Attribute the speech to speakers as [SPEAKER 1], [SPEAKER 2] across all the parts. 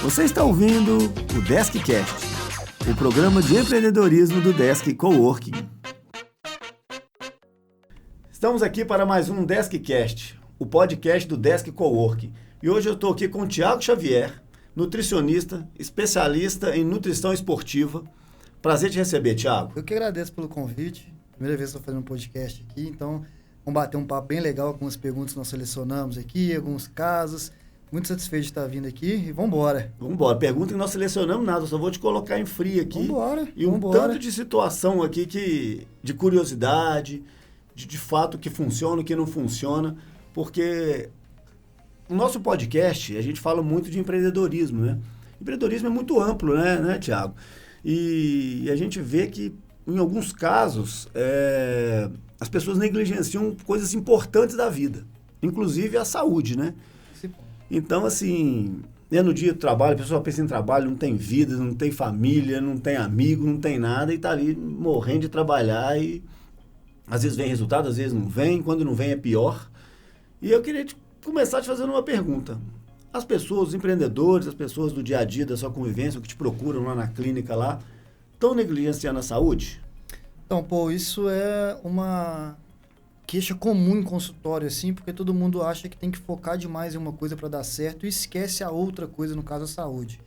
[SPEAKER 1] Você está ouvindo o DeskCast, o programa de empreendedorismo do Desk Coworking. Estamos aqui para mais um DeskCast, o podcast do Desk Coworking. E hoje eu estou aqui com o Thiago Xavier, nutricionista, especialista em nutrição esportiva. Prazer te receber, Thiago.
[SPEAKER 2] Eu que agradeço pelo convite. Primeira vez que estou fazendo um podcast aqui, então vamos bater um papo bem legal com as perguntas que nós selecionamos aqui, alguns casos. Muito satisfeito de estar vindo aqui e vamos embora.
[SPEAKER 1] Vamos embora. Pergunta que nós selecionamos nada, eu só vou te colocar em frio aqui.
[SPEAKER 2] Vamos embora.
[SPEAKER 1] E um tanto de situação aqui de curiosidade, de fato que funciona, que não funciona, porque no nosso podcast a gente fala muito de empreendedorismo, né? Empreendedorismo é muito amplo, né, Thiago? E a gente vê que, em alguns casos, as pessoas negligenciam coisas importantes da vida, inclusive a saúde, né? Então, assim, no dia do trabalho, a pessoa pensa em trabalho, não tem vida, não tem família, não tem amigo, não tem nada, e tá ali morrendo de trabalhar e às vezes vem resultado, às vezes não vem, quando não vem é pior. E eu queria começar te fazendo uma pergunta. As pessoas, os empreendedores, as pessoas do dia a dia, da sua convivência, que te procuram lá na clínica lá, estão negligenciando a saúde?
[SPEAKER 2] Então, isso é uma queixa comum em consultório, assim, porque todo mundo acha que tem que focar demais em uma coisa para dar certo e esquece a outra coisa, no caso a saúde.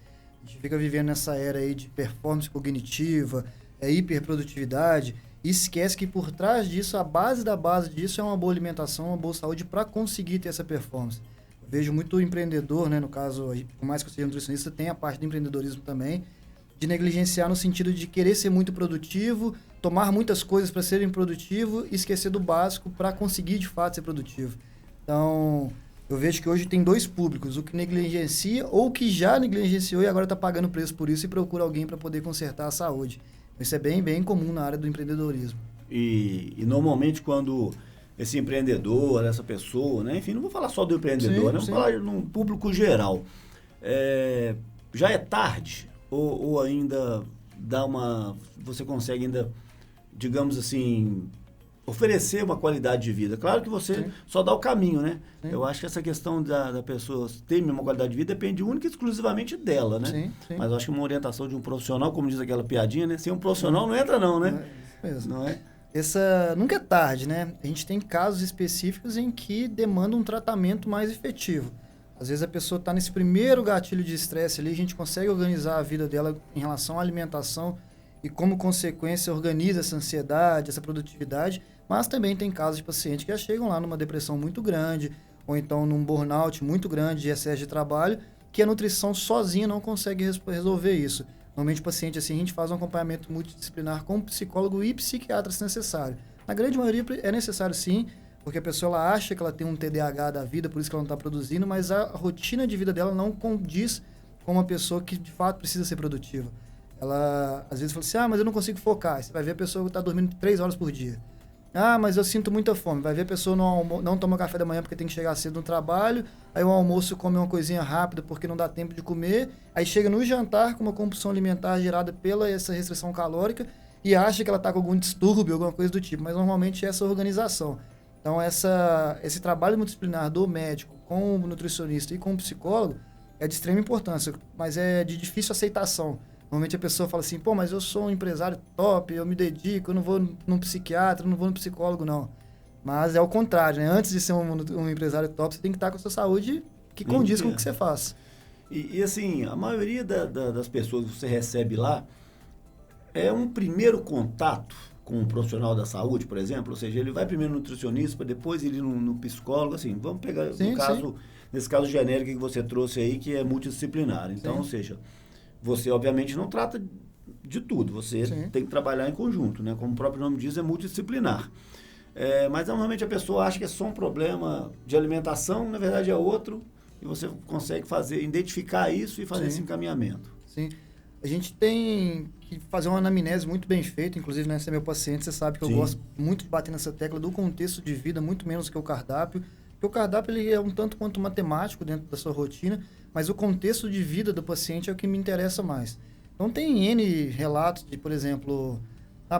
[SPEAKER 2] A gente fica vivendo nessa era aí de performance cognitiva, hiperprodutividade, e esquece que por trás disso, a base da base disso é uma boa alimentação, uma boa saúde para conseguir ter essa performance. Eu vejo muito empreendedor, né, no caso, por mais que eu seja nutricionista, tem a parte do empreendedorismo também, de negligenciar no sentido de querer ser muito produtivo, tomar muitas coisas para serem produtivo e esquecer do básico para conseguir de fato ser produtivo. Então, eu vejo que hoje tem dois públicos, o que negligencia ou o que já negligenciou e agora está pagando preço por isso e procura alguém para poder consertar a saúde. Isso é bem comum na área do empreendedorismo.
[SPEAKER 1] E normalmente quando esse empreendedor, essa pessoa, né? Enfim, não vou falar só do empreendedor, vamos falar num público geral. Já é tarde? Ou ainda você consegue ainda, digamos assim, oferecer uma qualidade de vida? Claro que você só dá o caminho, né? Sim. Eu acho que essa questão da pessoa ter uma qualidade de vida depende única e exclusivamente dela, né? Sim. Mas eu acho que uma orientação de um profissional, como diz aquela piadinha, né? Sem um profissional não entra não, né?
[SPEAKER 2] É isso mesmo.
[SPEAKER 1] Não é?
[SPEAKER 2] Essa nunca é tarde, né? A gente tem casos específicos em que demanda um tratamento mais efetivo. Às vezes a pessoa está nesse primeiro gatilho de estresse ali, a gente consegue organizar a vida dela em relação à alimentação e, como consequência, organiza essa ansiedade, essa produtividade, mas também tem casos de pacientes que já chegam lá numa depressão muito grande ou então num burnout muito grande de excesso de trabalho, que a nutrição sozinha não consegue resolver isso. Normalmente o paciente, assim, a gente faz um acompanhamento multidisciplinar com psicólogo e psiquiatra se necessário. Na grande maioria é necessário sim, porque a pessoa ela acha que ela tem um TDAH da vida, por isso que ela não está produzindo, mas a rotina de vida dela não condiz com uma pessoa que de fato precisa ser produtiva. Ela às vezes fala assim, mas eu não consigo focar. Aí você vai ver a pessoa que está dormindo 3 horas por dia. Mas eu sinto muita fome. Vai ver a pessoa não toma café da manhã porque tem que chegar cedo no trabalho, aí o almoço come uma coisinha rápida porque não dá tempo de comer, aí chega no jantar com uma compulsão alimentar gerada pela essa restrição calórica e acha que ela está com algum distúrbio, alguma coisa do tipo, mas normalmente é essa organização. Então, esse trabalho multidisciplinar do médico com o nutricionista e com o psicólogo é de extrema importância, mas é de difícil aceitação. Normalmente a pessoa fala assim, mas eu sou um empresário top, eu me dedico, eu não vou num psiquiatra, eu não vou num psicólogo, não. Mas é o contrário, né? Antes de ser um empresário top, você tem que estar com a sua saúde que condiz com o que você faz.
[SPEAKER 1] E assim, a maioria das pessoas que você recebe lá é um primeiro contato com um profissional da saúde, por exemplo, ou seja, ele vai primeiro no nutricionista, para depois ir no psicólogo, assim, vamos pegar nesse caso genérico que você trouxe aí, que é multidisciplinar. Então, ou seja, você obviamente não trata de tudo, você tem que trabalhar em conjunto, né? Como o próprio nome diz, é multidisciplinar. Mas normalmente a pessoa acha que é só um problema de alimentação, na verdade é outro, e você consegue identificar isso e fazer esse encaminhamento.
[SPEAKER 2] Sim. A gente tem que fazer uma anamnese muito bem feita, inclusive, né, você é meu paciente, você sabe que eu gosto muito de bater nessa tecla do contexto de vida, muito menos que o cardápio. Porque o cardápio ele é um tanto quanto matemático dentro da sua rotina, mas o contexto de vida do paciente é o que me interessa mais. Então tem N relatos de, por exemplo,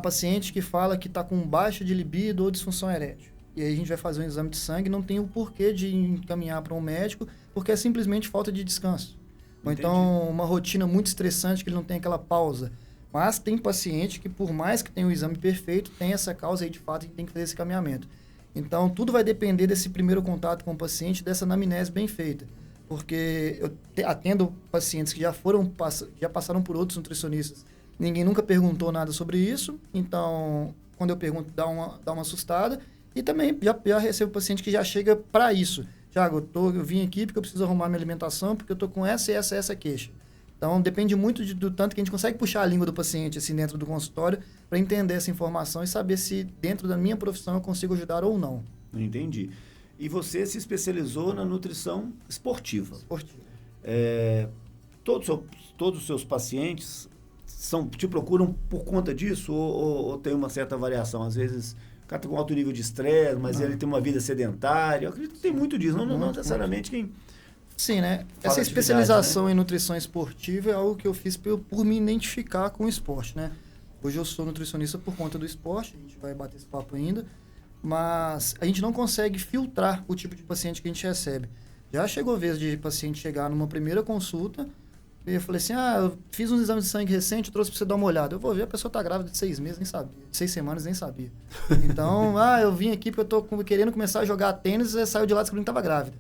[SPEAKER 2] paciente que fala que está com baixa de libido ou disfunção erétil. E aí a gente vai fazer um exame de sangue, não tem o porquê de encaminhar para um médico, porque é simplesmente falta de descanso. Ou então uma rotina muito estressante que ele não tem aquela pausa. Mas tem paciente que, por mais que tenha o exame perfeito, tem essa causa e de fato a gente tem que fazer esse caminhamento. Então, tudo vai depender desse primeiro contato com o paciente, dessa anamnese bem feita. Porque eu atendo pacientes que já passaram por outros nutricionistas. Ninguém nunca perguntou nada sobre isso. Então, quando eu pergunto, dá uma assustada. E também já recebo paciente que já chega para isso. Tiago, eu vim aqui porque eu preciso arrumar minha alimentação, porque eu estou com essa queixa. Então, depende muito do tanto que a gente consegue puxar a língua do paciente assim, dentro do consultório para entender essa informação e saber se dentro da minha profissão eu consigo ajudar ou não.
[SPEAKER 1] Entendi. E você se especializou na nutrição esportiva. Todos os seus pacientes te procuram por conta disso ou tem uma certa variação? Às vezes, o cara está com alto nível de estresse, mas ele tem uma vida sedentária. Eu acredito que tem muito disso. Não necessariamente quem...
[SPEAKER 2] Sim, né? Essa especialização em nutrição esportiva é algo que eu fiz por me identificar com o esporte, né? Hoje eu sou nutricionista por conta do esporte, a gente vai bater esse papo ainda, mas a gente não consegue filtrar o tipo de paciente que a gente recebe. Já chegou a vez de paciente chegar numa primeira consulta e eu falei assim, eu fiz uns exames de sangue recente, eu trouxe para você dar uma olhada. Eu vou ver, a pessoa está grávida de 6 meses, nem sabia. 6 semanas, nem sabia. Então, eu vim aqui porque eu estou querendo começar a jogar tênis e saiu de lá descobrindo que estava grávida.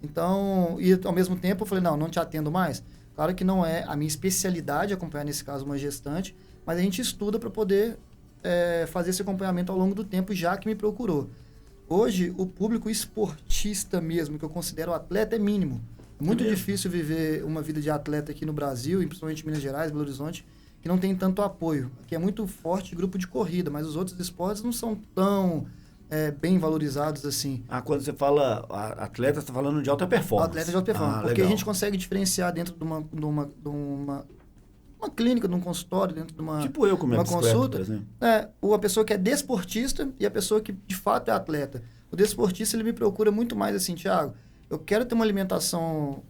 [SPEAKER 2] Então, e ao mesmo tempo eu falei, não te atendo mais. Claro que não é a minha especialidade acompanhar, nesse caso, uma gestante, mas a gente estuda para poder fazer esse acompanhamento ao longo do tempo, já que me procurou. Hoje, o público esportista mesmo, que eu considero atleta, é mínimo. É muito difícil viver uma vida de atleta aqui no Brasil, e principalmente em Minas Gerais, Belo Horizonte, que não tem tanto apoio. Aqui é muito forte grupo de corrida, mas os outros esportes não são tão... bem valorizados assim.
[SPEAKER 1] Quando você fala atleta, você está falando de alta performance.
[SPEAKER 2] Atleta de alta performance. Porque legal. A gente consegue diferenciar dentro de uma clínica, de um consultório, dentro de uma,
[SPEAKER 1] tipo eu com minha
[SPEAKER 2] consulta, por exemplo. A pessoa que é desportista e a pessoa que de fato é atleta. O desportista, ele me procura muito mais assim, Tiago, eu quero ter uma alimentação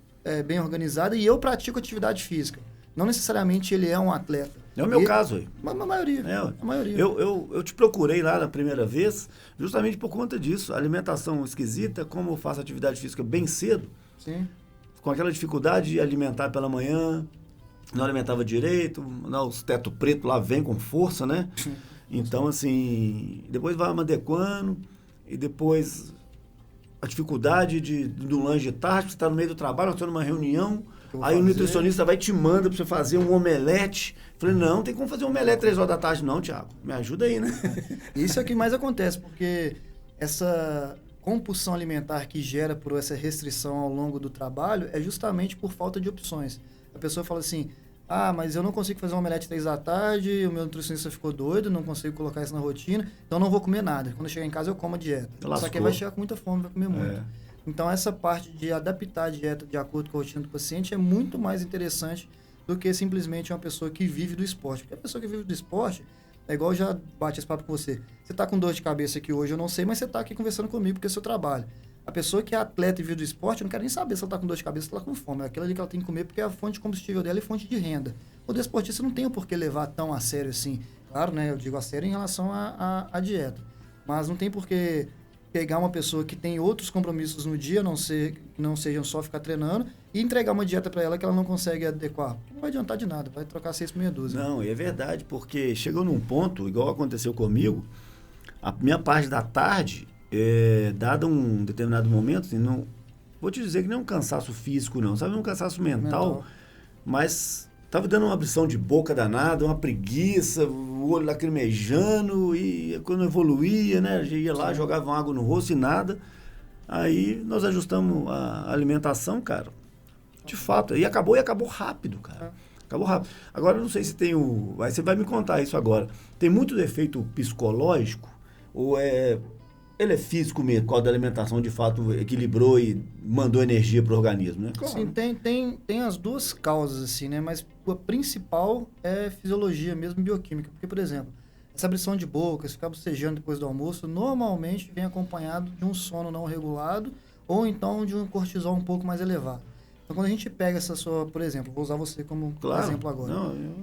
[SPEAKER 2] bem organizada e eu pratico atividade física. Não necessariamente ele é um atleta.
[SPEAKER 1] É o meu caso aí.
[SPEAKER 2] A maioria.
[SPEAKER 1] A maioria. Eu te procurei lá na primeira vez, justamente por conta disso. Alimentação esquisita, como eu faço atividade física bem cedo,
[SPEAKER 2] sim,
[SPEAKER 1] com aquela dificuldade de alimentar pela manhã, não alimentava direito, os teto preto lá vem com força, né? Então, assim, depois vai adequando e depois a dificuldade do lanche de tarde, você está no meio do trabalho, você está numa reunião, aí o nutricionista vai te manda para você fazer um omelete. Falei, não tem como fazer um omelete 3 horas da tarde não, Tiago. Me ajuda aí, né?
[SPEAKER 2] Isso é o que mais acontece, porque essa compulsão alimentar que gera por essa restrição ao longo do trabalho é justamente por falta de opções. A pessoa fala assim, mas eu não consigo fazer um omelete 3 da tarde, o meu nutricionista ficou doido, não consigo colocar isso na rotina, então não vou comer nada. Quando eu chegar em casa eu como a dieta. Só que aí vai chegar com muita fome, vai comer muito. Então essa parte de adaptar a dieta de acordo com a rotina do paciente é muito mais interessante do que simplesmente uma pessoa que vive do esporte. Porque a pessoa que vive do esporte, é igual eu já bate esse papo com você. Você está com dor de cabeça aqui hoje, eu não sei, mas você está aqui conversando comigo porque é seu trabalho. A pessoa que é atleta e vive do esporte, eu não quero nem saber se ela está com dor de cabeça ou se ela está com fome. É aquilo ali que ela tem que comer porque é a fonte de combustível dela e fonte de renda. O desportista não tem o porquê levar tão a sério assim. Claro, né? Eu digo a sério em relação à dieta. Mas não tem porquê pegar uma pessoa que tem outros compromissos no dia, que não sejam só ficar treinando, e entregar uma dieta para ela que ela não consegue adequar. Não vai adiantar de nada, vai trocar 6 por meia dúzia.
[SPEAKER 1] Não, e é verdade, porque chegou num ponto, igual aconteceu comigo, a minha parte da tarde, dado um determinado momento, assim, não, vou te dizer que não é um cansaço físico não, sabe, um cansaço mental. Mas tava dando uma abrição de boca danada, uma preguiça, o olho lacrimejando, e quando evoluía, né, ia lá, jogava água no rosto e nada. Aí nós ajustamos a alimentação, cara, de fato, e acabou rápido, cara. Acabou rápido. Agora, eu não sei se tem aí você vai me contar isso agora. Tem muito defeito psicológico, ou ele é físico mesmo, por causa da alimentação, de fato, equilibrou e mandou energia para o organismo, né?
[SPEAKER 2] Claro. Sim, tem as duas causas, assim, né? Mas a principal é fisiologia mesmo, bioquímica. Porque, por exemplo, essa abrição de boca, se ficar bocejando depois do almoço, normalmente vem acompanhado de um sono não regulado ou então de um cortisol um pouco mais elevado. Então, quando a gente pega essa sua, por exemplo, vou usar você como exemplo agora.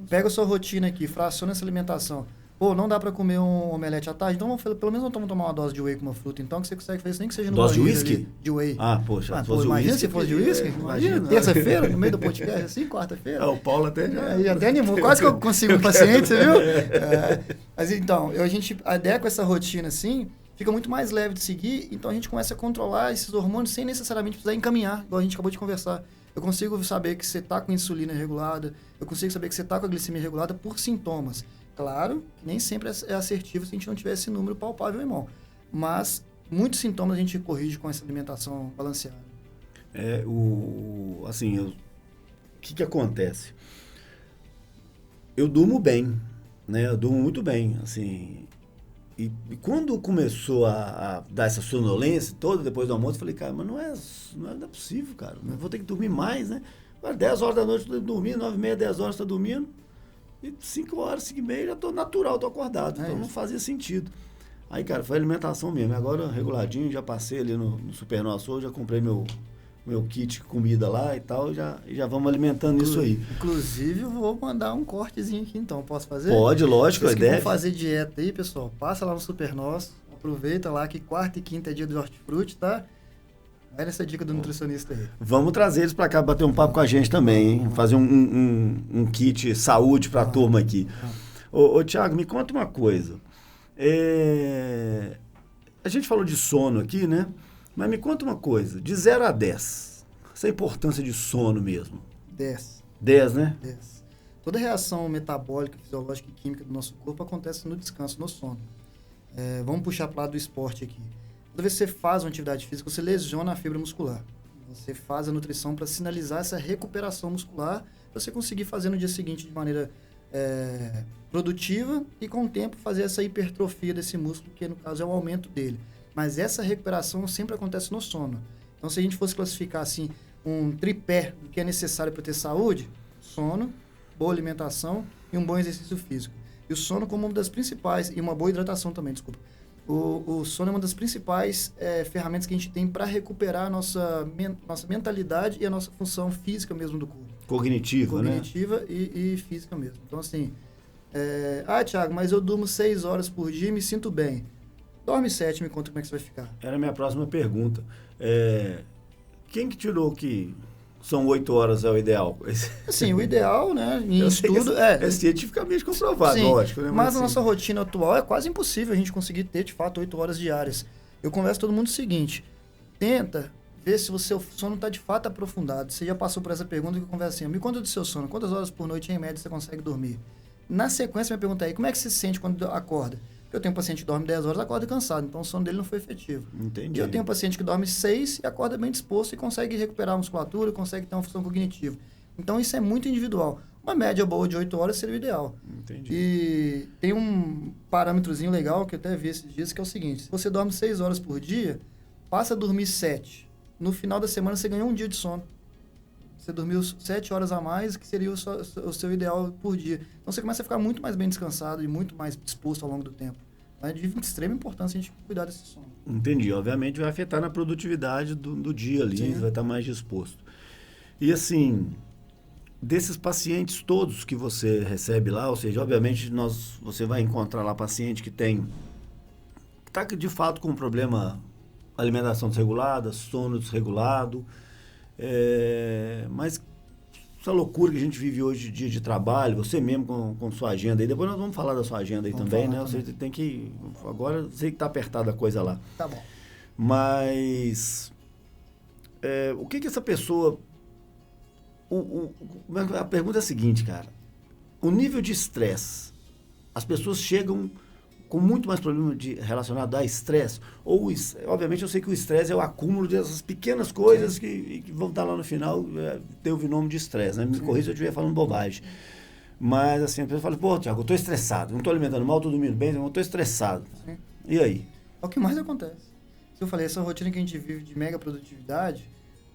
[SPEAKER 2] Pega a sua rotina aqui, fraciona essa alimentação. Pô, não dá pra comer um omelete à tarde, então pelo menos vamos tomar uma dose de whey com uma fruta. Então, que você consegue fazer isso, nem que seja no
[SPEAKER 1] Dose de
[SPEAKER 2] banheiro
[SPEAKER 1] whisky?
[SPEAKER 2] ali, de whey.
[SPEAKER 1] Poxa,
[SPEAKER 2] imagina se fosse de whisky. Imagina, terça-feira, no meio do podcast, assim, quarta-feira.
[SPEAKER 1] O Paulo até já...
[SPEAKER 2] E até animou, quase que eu consigo um paciente, você viu? Mas então, a gente adequa essa rotina assim, fica muito mais leve de seguir, então a gente começa a controlar esses hormônios sem necessariamente precisar encaminhar, igual a gente acabou de conversar. Eu consigo saber que você está com insulina regulada, eu consigo saber que você está com a glicemia regulada por sintomas. Claro, que nem sempre é assertivo se a gente não tiver esse número palpável em mão. Mas muitos sintomas a gente corrige com essa alimentação balanceada.
[SPEAKER 1] O que acontece? Eu durmo bem, né? Eu durmo muito bem, assim. E quando começou a dar essa sonolência toda, depois do almoço, eu falei, cara, mas não é possível, cara. Eu vou ter que dormir mais, né? 10 horas da noite eu tô dormindo, 9h30, 10 horas eu tô dormindo. E 5 horas, 5h30, já tô natural, tô acordado. Então não fazia sentido. Aí, cara, foi alimentação mesmo. Agora, reguladinho, já passei ali no Supernosso, já comprei meu kit de comida lá e tal, já vamos alimentando isso aí.
[SPEAKER 2] Inclusive, eu vou mandar um cortezinho aqui então, posso fazer?
[SPEAKER 1] Pode, lógico.
[SPEAKER 2] Vocês que vão fazer dieta aí, pessoal, passa lá no Supernosso, aproveita lá que quarta e quinta é dia do hortifruti, tá? Vai nessa dica do nutricionista aí.
[SPEAKER 1] Vamos trazer eles para cá, bater um papo com a gente também, hein? Fazer um kit saúde para a turma aqui. Ô, Thiago, me conta uma coisa. A gente falou de sono aqui, né? Mas me conta uma coisa, de 0 a 10, essa importância de sono mesmo.
[SPEAKER 2] 10.
[SPEAKER 1] 10, né?
[SPEAKER 2] 10. Toda reação metabólica, fisiológica e química do nosso corpo acontece no descanso, no sono. Vamos puxar para o lado do esporte aqui. Toda vez que você faz uma atividade física, você lesiona a fibra muscular. Você faz a nutrição para sinalizar essa recuperação muscular, para você conseguir fazer no dia seguinte de maneira produtiva e, com o tempo, fazer essa hipertrofia desse músculo, que no caso é o aumento dele. Mas essa recuperação sempre acontece no sono. Então, se a gente fosse classificar assim, um tripé do que é necessário para ter saúde, sono, boa alimentação e um bom exercício físico. E o sono como uma das principais, e uma boa hidratação também, desculpa. O sono é uma das principais ferramentas que a gente tem para recuperar a nossa mentalidade e a nossa função física mesmo do corpo.
[SPEAKER 1] Cognitiva, né?
[SPEAKER 2] Cognitiva e física mesmo. Então, assim, Thiago, mas eu durmo 6 horas por dia e me sinto bem. Dorme 7, me conta como é que você vai ficar.
[SPEAKER 1] Era a minha próxima pergunta. Quem que tirou que são 8 horas é o ideal?
[SPEAKER 2] Assim, o ideal, né, em estudo...
[SPEAKER 1] É cientificamente comprovado,
[SPEAKER 2] sim,
[SPEAKER 1] lógico. Né?
[SPEAKER 2] Mas na nossa rotina atual é quase impossível a gente conseguir ter, de fato, 8 horas diárias. Eu converso com todo mundo o seguinte, tenta ver se o seu sono está de fato aprofundado. Você já passou por essa pergunta que eu converso assim, me conta do seu sono, quantas horas por noite, em média, você consegue dormir? Na sequência, minha pergunta aí, como é que você se sente quando acorda? Porque eu tenho um paciente que dorme 10 horas e acorda cansado, então o sono dele não foi efetivo.
[SPEAKER 1] Entendi.
[SPEAKER 2] E eu tenho um paciente que dorme 6 e acorda bem disposto e consegue recuperar a musculatura, consegue ter uma função cognitiva. Então isso é muito individual. Uma média boa de 8 horas seria o ideal.
[SPEAKER 1] Entendi.
[SPEAKER 2] E tem um parâmetrozinho legal que eu até vi esses dias, que é o seguinte, se você dorme 6 horas por dia, passa a dormir 7. No final da semana você ganhou um dia de sono. Você dormiu 7 horas a mais, que seria o seu ideal por dia. Então você começa a ficar muito mais bem descansado e muito mais disposto ao longo do tempo. É de extrema importância a gente cuidar desse sono.
[SPEAKER 1] Entendi. Obviamente vai afetar na produtividade do dia ali,
[SPEAKER 2] Sim.
[SPEAKER 1] Você vai estar mais disposto. E assim, desses pacientes todos que você recebe lá, ou seja, obviamente você vai encontrar lá paciente que está de fato com um problema alimentação desregulada, sono desregulado, mas essa loucura que a gente vive hoje dia de trabalho, você mesmo com sua agenda aí, depois nós vamos falar da sua agenda aí também, né? Você tem que, agora sei que está apertada a coisa lá.
[SPEAKER 2] Tá bom.
[SPEAKER 1] Mas o que essa pessoa... a pergunta é a seguinte, cara. O nível de estresse, as pessoas chegam com muito mais problema relacionado a estresse, ou, obviamente, eu sei que o estresse é o acúmulo dessas pequenas coisas que vão estar lá no final, ter o nome de estresse, né? Me corrija se eu estiver falando bobagem. Mas, assim, a pessoa fala, pô, Thiago, eu estou estressado, não estou alimentando mal, estou dormindo bem, eu estou estressado.
[SPEAKER 2] Sim.
[SPEAKER 1] E aí?
[SPEAKER 2] É o que mais acontece. Se eu falei, essa rotina que a gente vive de mega produtividade,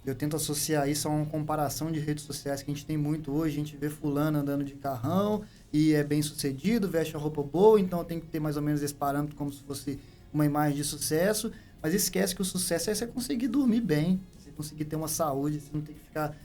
[SPEAKER 2] eu tento associar isso a uma comparação de redes sociais que a gente tem muito hoje. A gente vê fulano andando de carrão e é bem sucedido, veste a roupa boa, então tem que ter mais ou menos esse parâmetro como se fosse uma imagem de sucesso, mas esquece que o sucesso é você conseguir dormir bem, você conseguir ter uma saúde, você não tem que ficar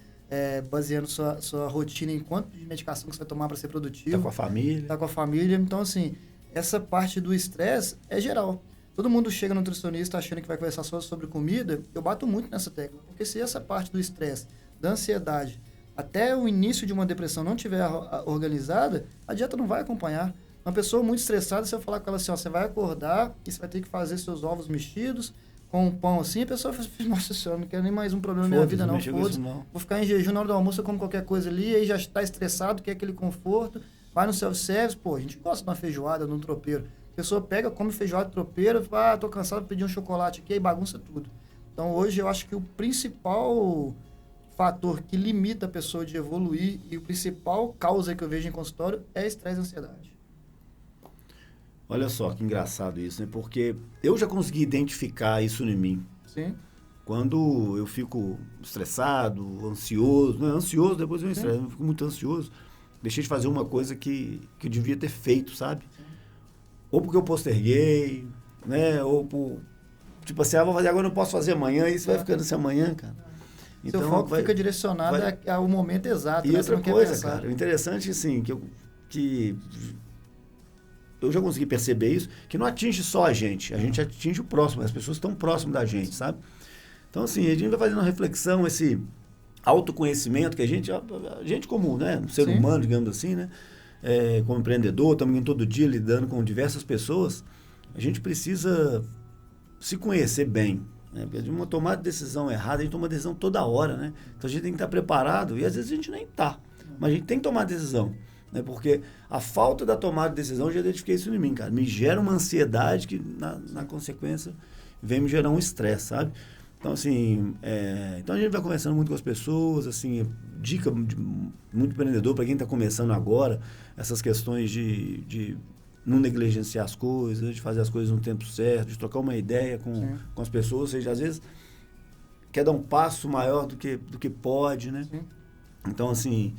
[SPEAKER 2] baseando sua rotina em quanto de medicação que você vai tomar para ser produtivo.
[SPEAKER 1] Tá com a família.
[SPEAKER 2] Tá com a família. Então, assim, essa parte do estresse é geral. Todo mundo chega no nutricionista achando que vai conversar só sobre comida. Eu bato muito nessa tecla. Porque se essa parte do estresse, da ansiedade, até o início de uma depressão não tiver organizada, a dieta não vai acompanhar. Uma pessoa muito estressada, se eu falar com ela assim, ó, você vai acordar e você vai ter que fazer seus ovos mexidos com um pão assim, a pessoa fala assim, nossa senhora, não quero nem mais um problema na minha vida não, foda-se. Vou ficar em jejum na hora do almoço, eu como qualquer coisa ali, aí já está estressado, quer aquele conforto, vai no self-service, pô, a gente gosta de uma feijoada, de um tropeiro. A pessoa pega, come feijoada tropeira, fala, tô cansado de pedir um chocolate aqui, aí bagunça tudo. Então hoje eu acho que o principal fator que limita a pessoa de evoluir e o principal causa que eu vejo em consultório é estresse e ansiedade.
[SPEAKER 1] Olha só que engraçado isso, né? Porque eu já consegui identificar isso em mim.
[SPEAKER 2] Sim.
[SPEAKER 1] Quando eu fico estressado, ansioso, né? Ansioso, depois eu estresso, eu fico muito ansioso, deixei de fazer uma coisa que eu devia ter feito, sabe? Ou porque eu posterguei, né? Ou por, tipo assim, vou fazer agora, não posso fazer amanhã, e isso vai ficando assim amanhã, cara.
[SPEAKER 2] Então, seu foco fica direcionado ao momento exato.
[SPEAKER 1] E
[SPEAKER 2] né?
[SPEAKER 1] outra coisa, cara, o interessante, assim, que eu já consegui perceber isso, que não atinge só a gente atinge o próximo, as pessoas estão próximas da gente, sabe? Então, assim, a gente vai fazendo uma reflexão, esse autoconhecimento que a gente comum, né? Um ser humano, digamos assim, né? Como empreendedor, estamos todo dia lidando com diversas pessoas, a gente precisa se conhecer bem, né? Porque de uma tomada de decisão errada, a gente toma decisão toda hora, né? Então a gente tem que estar preparado, e às vezes a gente nem está, mas a gente tem que tomar decisão, né? Porque a falta da tomada de decisão, eu já identifiquei isso em mim, cara, me gera uma ansiedade que na consequência vem me gerar um estresse, sabe? Então, assim, então a gente vai conversando muito com as pessoas, assim, dica de muito empreendedor para quem está começando agora, essas questões de não negligenciar as coisas, de fazer as coisas no tempo certo, de trocar uma ideia com as pessoas, ou seja, às vezes quer dar um passo maior do que pode, né? Sim. Então, assim,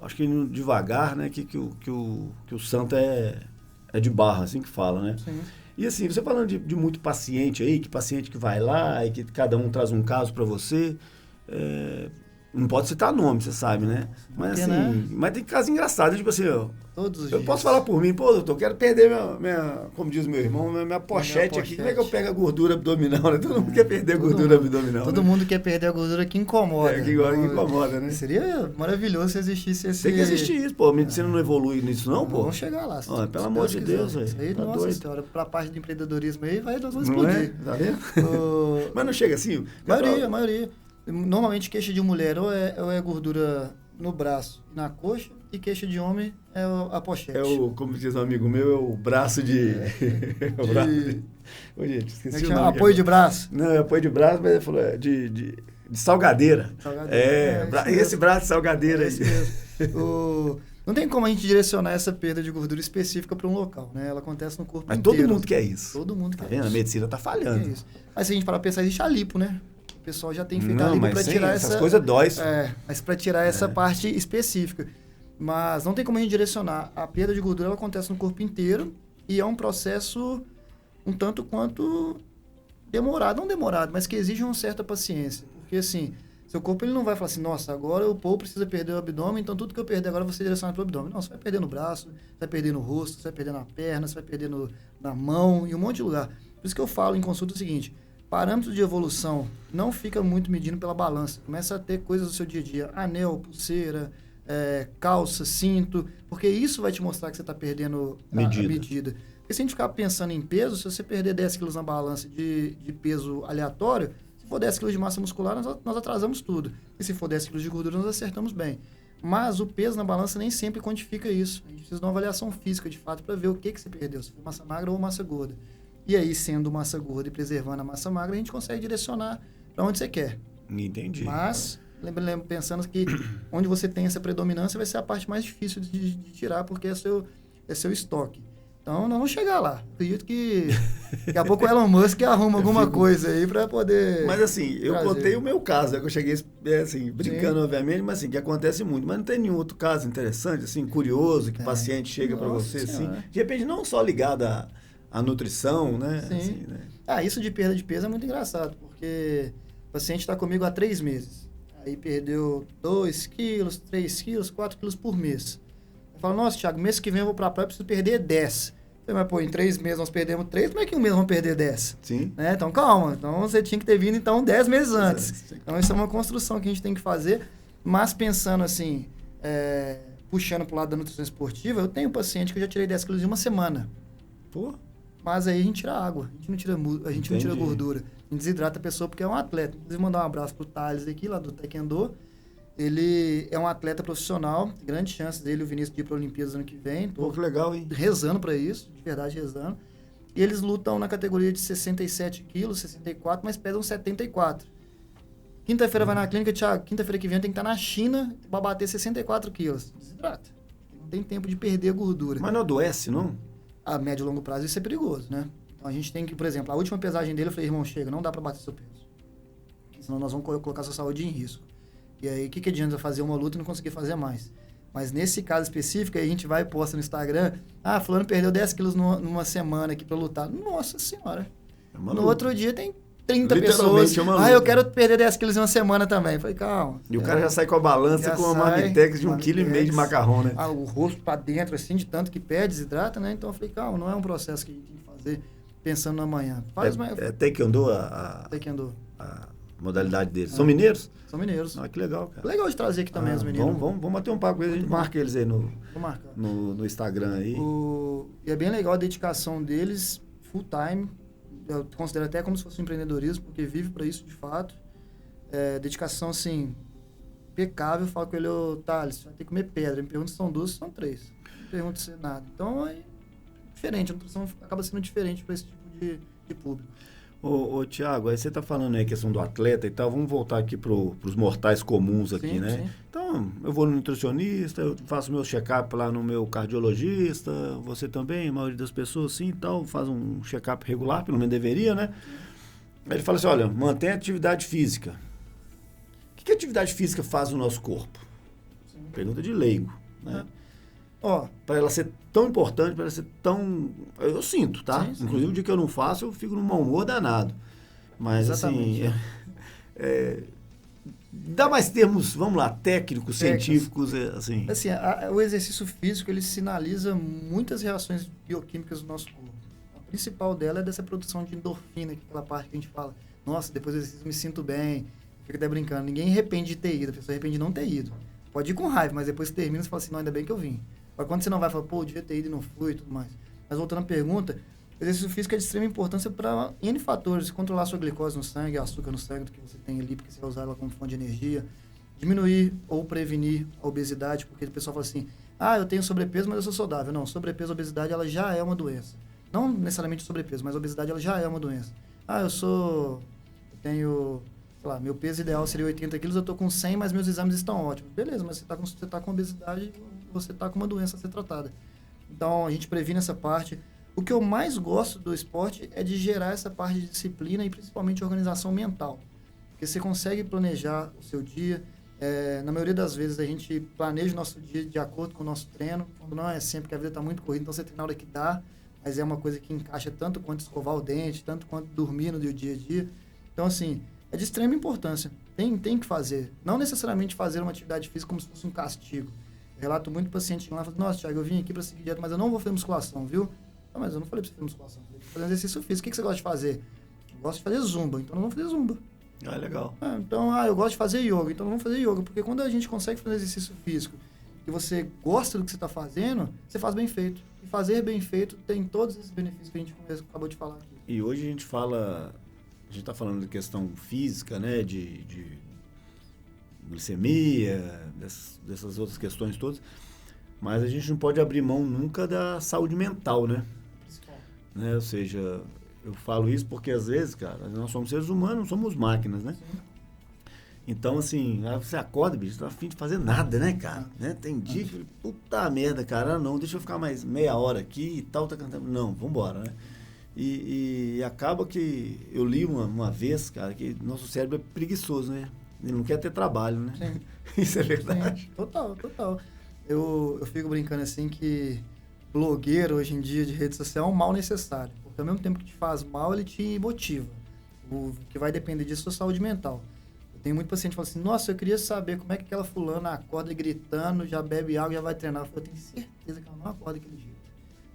[SPEAKER 1] acho que indo devagar, né, que o santo é de barra, assim que fala, né? Sim. E assim, você falando de muito paciente aí, que paciente que vai lá e que cada um traz um caso para você, não pode citar nome, você sabe, né? Mas assim, mas tem casos engraçados, tipo assim,
[SPEAKER 2] todos os
[SPEAKER 1] eu
[SPEAKER 2] dias.
[SPEAKER 1] Posso falar por mim, pô, doutor, quero perder minha como diz meu irmão, minha pochete aqui. Como é que eu pego a gordura abdominal, né? Todo mundo quer perder a gordura abdominal.
[SPEAKER 2] Todo mundo quer perder a gordura que incomoda.
[SPEAKER 1] Que incomoda, né?
[SPEAKER 2] Seria maravilhoso se existisse esse...
[SPEAKER 1] Tem que existir isso, pô. A medicina não evolui nisso não, pô.
[SPEAKER 2] Vamos chegar lá.
[SPEAKER 1] Pelo amor de Deus, velho.
[SPEAKER 2] Isso aí,
[SPEAKER 1] tá
[SPEAKER 2] nossa
[SPEAKER 1] doido.
[SPEAKER 2] senhora, pra parte do empreendedorismo aí, nós vamos
[SPEAKER 1] Não
[SPEAKER 2] explodir.
[SPEAKER 1] tá vendo? Mas não chega assim?
[SPEAKER 2] A maioria. Normalmente, queixa de mulher ou é gordura no braço, na coxa, e queixa de homem é a pochete.
[SPEAKER 1] Como diz um amigo meu, é o braço de... Ô, gente, esqueci o nome.
[SPEAKER 2] Apoio de braço?
[SPEAKER 1] Não, é apoio de braço, mas ele falou de salgadeira. Esse braço de salgadeira aí.
[SPEAKER 2] Esse mesmo. Não tem como a gente direcionar essa perda de gordura específica para um local, né? Ela acontece no corpo inteiro.
[SPEAKER 1] Mas todo mundo quer isso.
[SPEAKER 2] Todo mundo quer
[SPEAKER 1] isso. Tá vendo? A medicina tá falhando.
[SPEAKER 2] Mas se a gente parar pra pensar, existe a lipo, né? O pessoal já tem feito a lipo para tirar
[SPEAKER 1] essas coisas dói.
[SPEAKER 2] Mas para tirar essa parte específica. Mas não tem como a gente direcionar. A perda de gordura ela acontece no corpo inteiro e é um processo um tanto quanto demorado. Não demorado, mas que exige uma certa paciência. Porque assim, seu corpo ele não vai falar assim, nossa, agora o povo precisa perder o abdômen, então tudo que eu perder agora você direciona para o abdômen. Não, você vai perder no braço, você vai perder no rosto, você vai perder na perna, você vai perder na mão, em um monte de lugar. Por isso que eu falo em consulta o seguinte, parâmetros de evolução não fica muito medindo pela balança. Começa a ter coisas do seu dia a dia, anel, pulseira, calça, cinto, porque isso vai te mostrar que você está perdendo a medida. Porque se a gente ficar pensando em peso, se você perder 10 quilos na balança de peso aleatório, se for 10 quilos de massa muscular, nós atrasamos tudo. E se for 10 quilos de gordura, nós acertamos bem. Mas o peso na balança nem sempre quantifica isso. A gente precisa de uma avaliação física, de fato, para ver o que você perdeu, se foi massa magra ou massa gorda. E aí, sendo massa gorda e preservando a massa magra, a gente consegue direcionar para onde você quer.
[SPEAKER 1] Entendi.
[SPEAKER 2] Mas, pensando que onde você tem essa predominância vai ser a parte mais difícil de tirar, porque é seu estoque. Então, nós vamos chegar lá. Acredito que daqui a pouco o Elon Musk arruma alguma coisa aí para poder...
[SPEAKER 1] Mas assim, eu contei o meu caso, que eu cheguei assim, brincando, obviamente, mas assim, que acontece muito. Mas não tem nenhum outro caso interessante, assim, curioso, que o paciente chega para você, assim, de repente não só ligado à nutrição, né?
[SPEAKER 2] Sim.
[SPEAKER 1] Assim, né?
[SPEAKER 2] Isso de perda de peso é muito engraçado, porque o paciente está comigo há 3 meses. Aí perdeu 2 quilos, 3 quilos, 4 quilos por mês. Fala, nossa, Thiago, mês que vem eu vou pra praia, eu preciso perder 10. Mas, pô, em 3 meses nós perdemos 3, como é que em um mês vamos perder 10?
[SPEAKER 1] Sim.
[SPEAKER 2] Né? Então, calma. Então, você tinha que ter vindo, 10 meses antes. Então, isso é uma construção que a gente tem que fazer. Mas, pensando assim, puxando pro lado da nutrição esportiva, eu tenho um paciente que eu já tirei 10 quilos em uma semana.
[SPEAKER 1] Pô.
[SPEAKER 2] Mas aí a gente tira água, a gente não tira gordura. A gente desidrata a pessoa porque é um atleta. Inclusive, mandar um abraço pro Thales aqui, lá do Taekwondo. Ele é um atleta profissional, grande chance dele, o Vinícius, de ir para a Olimpíadas ano que vem.
[SPEAKER 1] Pô, que legal, hein?
[SPEAKER 2] Rezando para isso, de verdade rezando. E eles lutam na categoria de 67 quilos, 64, mas pesam 74. Quinta-feira vai na clínica, Thiago, quinta-feira que vem tem que estar na China para bater 64 quilos. Desidrata. Não tem tempo de perder a gordura.
[SPEAKER 1] Mas não adoece, não?
[SPEAKER 2] A médio e longo prazo isso é perigoso, né? Então a gente tem que, por exemplo, a última pesagem dele, eu falei, irmão, chega, não dá para bater seu peso. Senão nós vamos colocar sua saúde em risco. E aí, o que adianta fazer uma luta e não conseguir fazer mais? Mas nesse caso específico, aí a gente vai e posta no Instagram, fulano perdeu 10 quilos numa semana aqui pra lutar. Nossa senhora. No outro dia tem 30 pessoas. Eu quero perder 10 quilos em uma semana também. Falei, calma.
[SPEAKER 1] E o cara já sai com a balança com uma marmitex de 1,5 kg de macarrão, né?
[SPEAKER 2] O rosto pra dentro, assim, de tanto que perde, desidrata, né? Então eu falei, calma, não é um processo que a gente tem que fazer pensando no amanhã.
[SPEAKER 1] Taekwondo
[SPEAKER 2] Taekwondo.
[SPEAKER 1] A modalidade deles. São mineiros?
[SPEAKER 2] São mineiros.
[SPEAKER 1] Que legal, cara.
[SPEAKER 2] Legal de trazer aqui também os meninos.
[SPEAKER 1] Vamos bater um papo com eles, a gente marca eles aí no Instagram aí.
[SPEAKER 2] E é bem legal a dedicação deles, full time. Eu considero até como se fosse um empreendedorismo, porque vive para isso de fato. Dedicação, assim, impecável. Eu falo com ele, Thales, vai ter que comer pedra. Me pergunta se são 2, são 3. Não pergunta se é nada. Então é diferente, a nutrição acaba sendo diferente para esse tipo de público.
[SPEAKER 1] Ô, Thiago, aí você está falando aí a questão do atleta e tal, vamos voltar aqui para os mortais comuns aqui, sim, né? Sim. Então, eu vou no nutricionista, eu faço meu check-up lá no meu cardiologista, você também, a maioria das pessoas sim e tal, faz um check-up regular, pelo menos deveria, né? Aí ele fala assim, olha, mantém a atividade física. O que a atividade física faz no nosso corpo? Sim. Pergunta de leigo, né? Para ela ser tão importante, para ela ser tão... Eu sinto, tá? Sim. Inclusive, o dia que eu não faço, eu fico num mau humor danado. Mas, exatamente, assim... dá mais termos, vamos lá, técnicos, científicos, assim...
[SPEAKER 2] Assim, o exercício físico, ele sinaliza muitas reações bioquímicas do nosso corpo. A principal dela é dessa produção de endorfina, que é aquela parte que a gente fala, nossa, depois do exercício eu me sinto bem, fica até brincando. Ninguém arrepende de ter ido, a pessoa arrepende de não ter ido. Pode ir com raiva, mas depois que termina, você fala assim, não, ainda bem que eu vim. Mas quando você não vai, fala, pô, eu devia ter ido e não fui e tudo mais. Mas voltando à pergunta, o exercício físico é de extrema importância para N fatores. Controlar a sua glicose no sangue, açúcar no sangue que você tem ali, porque você vai usar ela como fonte de energia. Diminuir ou prevenir a obesidade, porque o pessoal fala assim, eu tenho sobrepeso, mas eu sou saudável. Não, sobrepeso, obesidade, ela já é uma doença. Não necessariamente sobrepeso, mas a obesidade, ela já é uma doença. Eu tenho... meu peso ideal seria 80 quilos, eu estou com 100, mas meus exames estão ótimos. Beleza, mas você está com obesidade, você está com uma doença a ser tratada. Então, a gente previne essa parte. O que eu mais gosto do esporte é de gerar essa parte de disciplina e principalmente organização mental. Porque você consegue planejar o seu dia. Na maioria das vezes, a gente planeja o nosso dia de acordo com o nosso treino. Quando não é sempre, porque a vida está muito corrida, então você treina na hora que dá. Mas é uma coisa que encaixa tanto quanto escovar o dente, tanto quanto dormir no dia a dia. Então, assim... é de extrema importância. Tem que fazer. Não necessariamente fazer uma atividade física como se fosse um castigo. Eu relato muito paciente lá e fala, nossa, Thiago, eu vim aqui para seguir dieta, mas eu não vou fazer musculação, viu? Não, mas eu não falei para você fazer musculação. Eu falei para fazer exercício físico. O que você gosta de fazer? Eu gosto de fazer zumba, então não vou fazer zumba.
[SPEAKER 1] Legal.
[SPEAKER 2] Então, eu gosto de fazer yoga, então não vou fazer yoga. Porque quando a gente consegue fazer exercício físico e você gosta do que você está fazendo, você faz bem feito. E fazer bem feito tem todos esses benefícios que a gente acabou de falar aqui.
[SPEAKER 1] E hoje a gente fala... A gente está falando de questão física, né, de glicemia, dessas outras questões todas, mas a gente não pode abrir mão nunca da saúde mental, né? Ou seja, eu falo isso porque às vezes, cara, nós somos seres humanos, não somos máquinas, né? Sim. Então, assim, você acorda, bicho, tá afim de fazer nada, né, cara? Né? Tem dia que, puta merda, cara, não, deixa eu ficar mais meia hora aqui e tal, tá cantando. Não, vambora, né? E acaba que eu li uma vez, cara, que nosso cérebro é preguiçoso, né? Ele não quer ter trabalho, né? Sim. Isso é verdade.
[SPEAKER 2] Sim. Total. Eu fico brincando assim que blogueiro hoje em dia de rede social é um mal necessário. Porque ao mesmo tempo que te faz mal, ele te motiva. O que vai depender disso é a sua saúde mental. Eu Tem muito paciente que fala assim, nossa, eu queria saber como é que aquela fulana acorda gritando, já bebe água, já vai treinar. Eu tenho certeza que ela não acorda daquele jeito.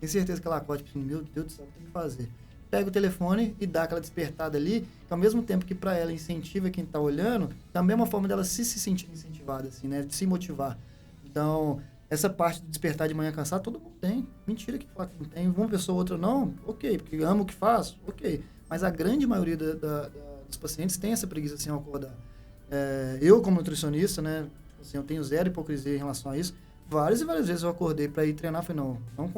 [SPEAKER 2] Tenho certeza que ela acorda, tipo assim, meu Deus do céu, o que tem que fazer? Pega o telefone e dá aquela despertada ali, que ao mesmo tempo que para ela incentiva quem tá olhando, também é uma forma dela se sentir incentivada, assim, né? De se motivar. Então, essa parte de despertar de manhã cansado, todo mundo tem. Mentira que fala que não tem. Uma pessoa ou outra não, ok, porque amo o que faço, ok. Mas a grande maioria dos pacientes tem essa preguiça assim ao acordar. Eu, como nutricionista, né, assim, eu tenho zero hipocrisia em relação a isso. Várias e várias vezes eu acordei para ir treinar, falei,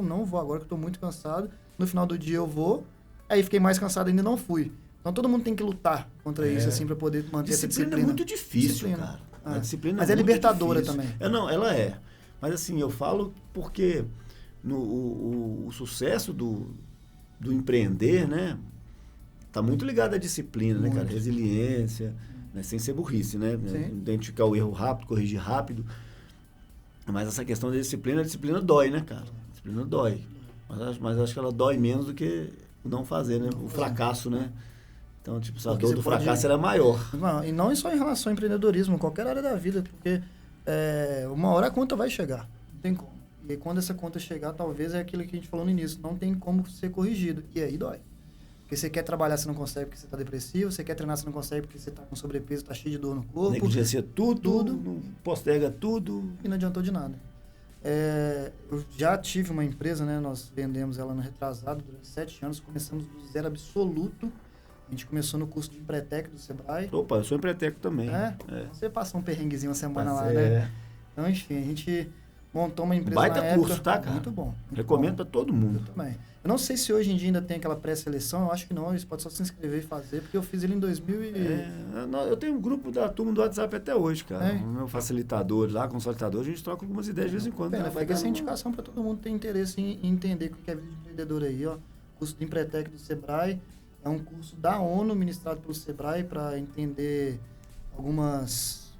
[SPEAKER 2] não vou agora que eu tô muito cansado. No final do dia eu vou, aí fiquei mais cansado ainda não fui. Então todo mundo tem que lutar contra isso, assim, para poder manter essa disciplina.
[SPEAKER 1] É muito difícil, cara. A disciplina
[SPEAKER 2] mas é libertadora também.
[SPEAKER 1] Não, ela é. Mas assim, eu falo porque o sucesso do empreender, né, tá muito ligado à disciplina, né, cara? Resiliência, né, sem ser burrice, né?
[SPEAKER 2] Sim.
[SPEAKER 1] Identificar o erro rápido, corrigir rápido. Mas essa questão da disciplina, a disciplina dói, né, cara? A disciplina dói. Mas acho que ela dói menos do que o não fazer, né? O fracasso, né? Então, tipo, a dor do fracasso era maior.
[SPEAKER 2] Não, e não só em relação ao empreendedorismo, em qualquer área da vida, porque uma hora a conta vai chegar. Não tem como. E quando essa conta chegar, talvez é aquilo que a gente falou no início, não tem como ser corrigido. E aí dói. Porque você quer trabalhar, você não consegue porque você está depressivo, você quer treinar, você não consegue porque você está com sobrepeso, está cheio de dor no corpo.
[SPEAKER 1] Negligencia tudo, posterga tudo.
[SPEAKER 2] E não adiantou de nada. Eu já tive uma empresa, né? Nós vendemos ela no retrasado durante 7 anos, começamos do zero absoluto. A gente começou no curso de Empretec do Sebrae.
[SPEAKER 1] Opa, eu sou empreteco também.
[SPEAKER 2] Você passou um perrenguezinho uma semana lá, né? Então, enfim, a gente montou uma empresa
[SPEAKER 1] baita
[SPEAKER 2] na época.
[SPEAKER 1] Curso, tá, cara?
[SPEAKER 2] Muito bom.
[SPEAKER 1] Recomendo para todo mundo.
[SPEAKER 2] Eu também. Eu não sei se hoje em dia ainda tem aquela pré-seleção, eu acho que não, eles podem só se inscrever e fazer, porque eu fiz ele em 2000
[SPEAKER 1] eu tenho um grupo da turma do WhatsApp até hoje, cara. O meu facilitador lá, consolidador, a gente troca algumas ideias de vez em quando.
[SPEAKER 2] Fica essa indicação para todo mundo ter interesse em entender o que é vida de empreendedor aí, ó. Curso de Empretec do Sebrae, é um curso da ONU, ministrado pelo Sebrae, para entender algumas...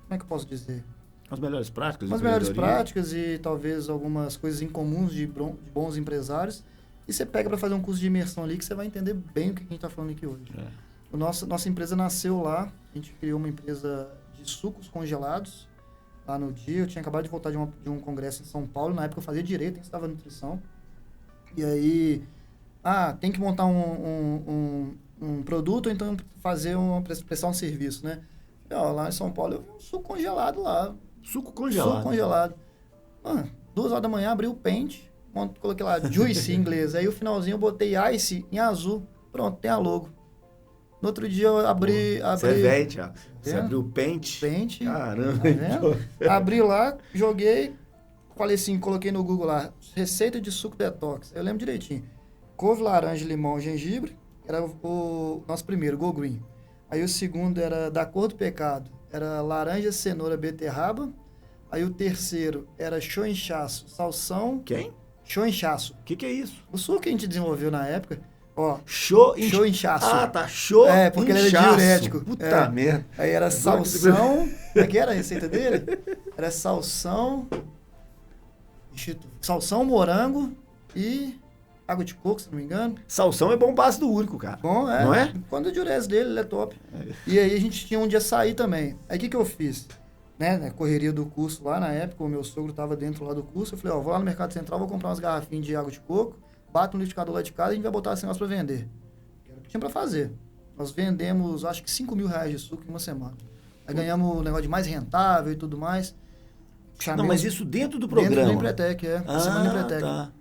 [SPEAKER 2] Como é que eu posso dizer?
[SPEAKER 1] As melhores práticas.
[SPEAKER 2] As melhores práticas e talvez algumas coisas incomuns de bons empresários. E você pega para fazer um curso de imersão ali que você vai entender bem o que a gente está falando aqui hoje. Nossa empresa nasceu lá, a gente criou uma empresa de sucos congelados. Lá no dia, eu tinha acabado de voltar de um congresso em São Paulo, na época eu fazia direito, eu estava nutrição. E aí, tem que montar um produto, ou então prestar um serviço, né? Lá em São Paulo eu vi um suco congelado lá.
[SPEAKER 1] Suco congelado.
[SPEAKER 2] 2 horas da manhã, abri o pente, coloquei lá Juice em inglês. Aí o finalzinho eu botei Ice em azul. Pronto, tem a logo. No outro dia eu abri...
[SPEAKER 1] Você é velho, Thiago. Você abriu o pente. Caramba.
[SPEAKER 2] Tá vendo? Abri lá, joguei, falei assim, coloquei no Google lá, receita de suco detox. Eu lembro direitinho. Couve, laranja, limão, gengibre. Era o nosso primeiro, Go Green. Aí o segundo era da cor do pecado. Era laranja, cenoura, beterraba. Aí o terceiro era show-inchaço, salsão.
[SPEAKER 1] Quem?
[SPEAKER 2] Show-inchaço.
[SPEAKER 1] O que é isso?
[SPEAKER 2] O suco que a gente desenvolveu na época. Ó,
[SPEAKER 1] show-inchaço.
[SPEAKER 2] Tá,
[SPEAKER 1] show.
[SPEAKER 2] Porque ele era diurético.
[SPEAKER 1] Puta merda.
[SPEAKER 2] Aí era salsão. Como é que era a receita dele? Era salsão, morango e água de coco, se não me engano.
[SPEAKER 1] Salsão é bom para ácido úrico, cara.
[SPEAKER 2] Bom,
[SPEAKER 1] não é?
[SPEAKER 2] Quando a diurese dele, ele é top. E aí a gente tinha um dia açaí também. Aí o que eu fiz? Na correria do curso lá, na época, o meu sogro estava dentro lá do curso. Eu falei, vou lá no Mercado Central, vou comprar umas garrafinhas de água de coco, bato no liquidificador lá de casa e a gente vai botar esse negócio para vender. Era o que tinha para fazer. Nós vendemos, acho que R$5.000 de suco em uma semana. Aí ganhamos o negócio de mais rentável e tudo mais.
[SPEAKER 1] Mas isso dentro do programa?
[SPEAKER 2] Dentro do Empretec, semana do Empretec.
[SPEAKER 1] Tá.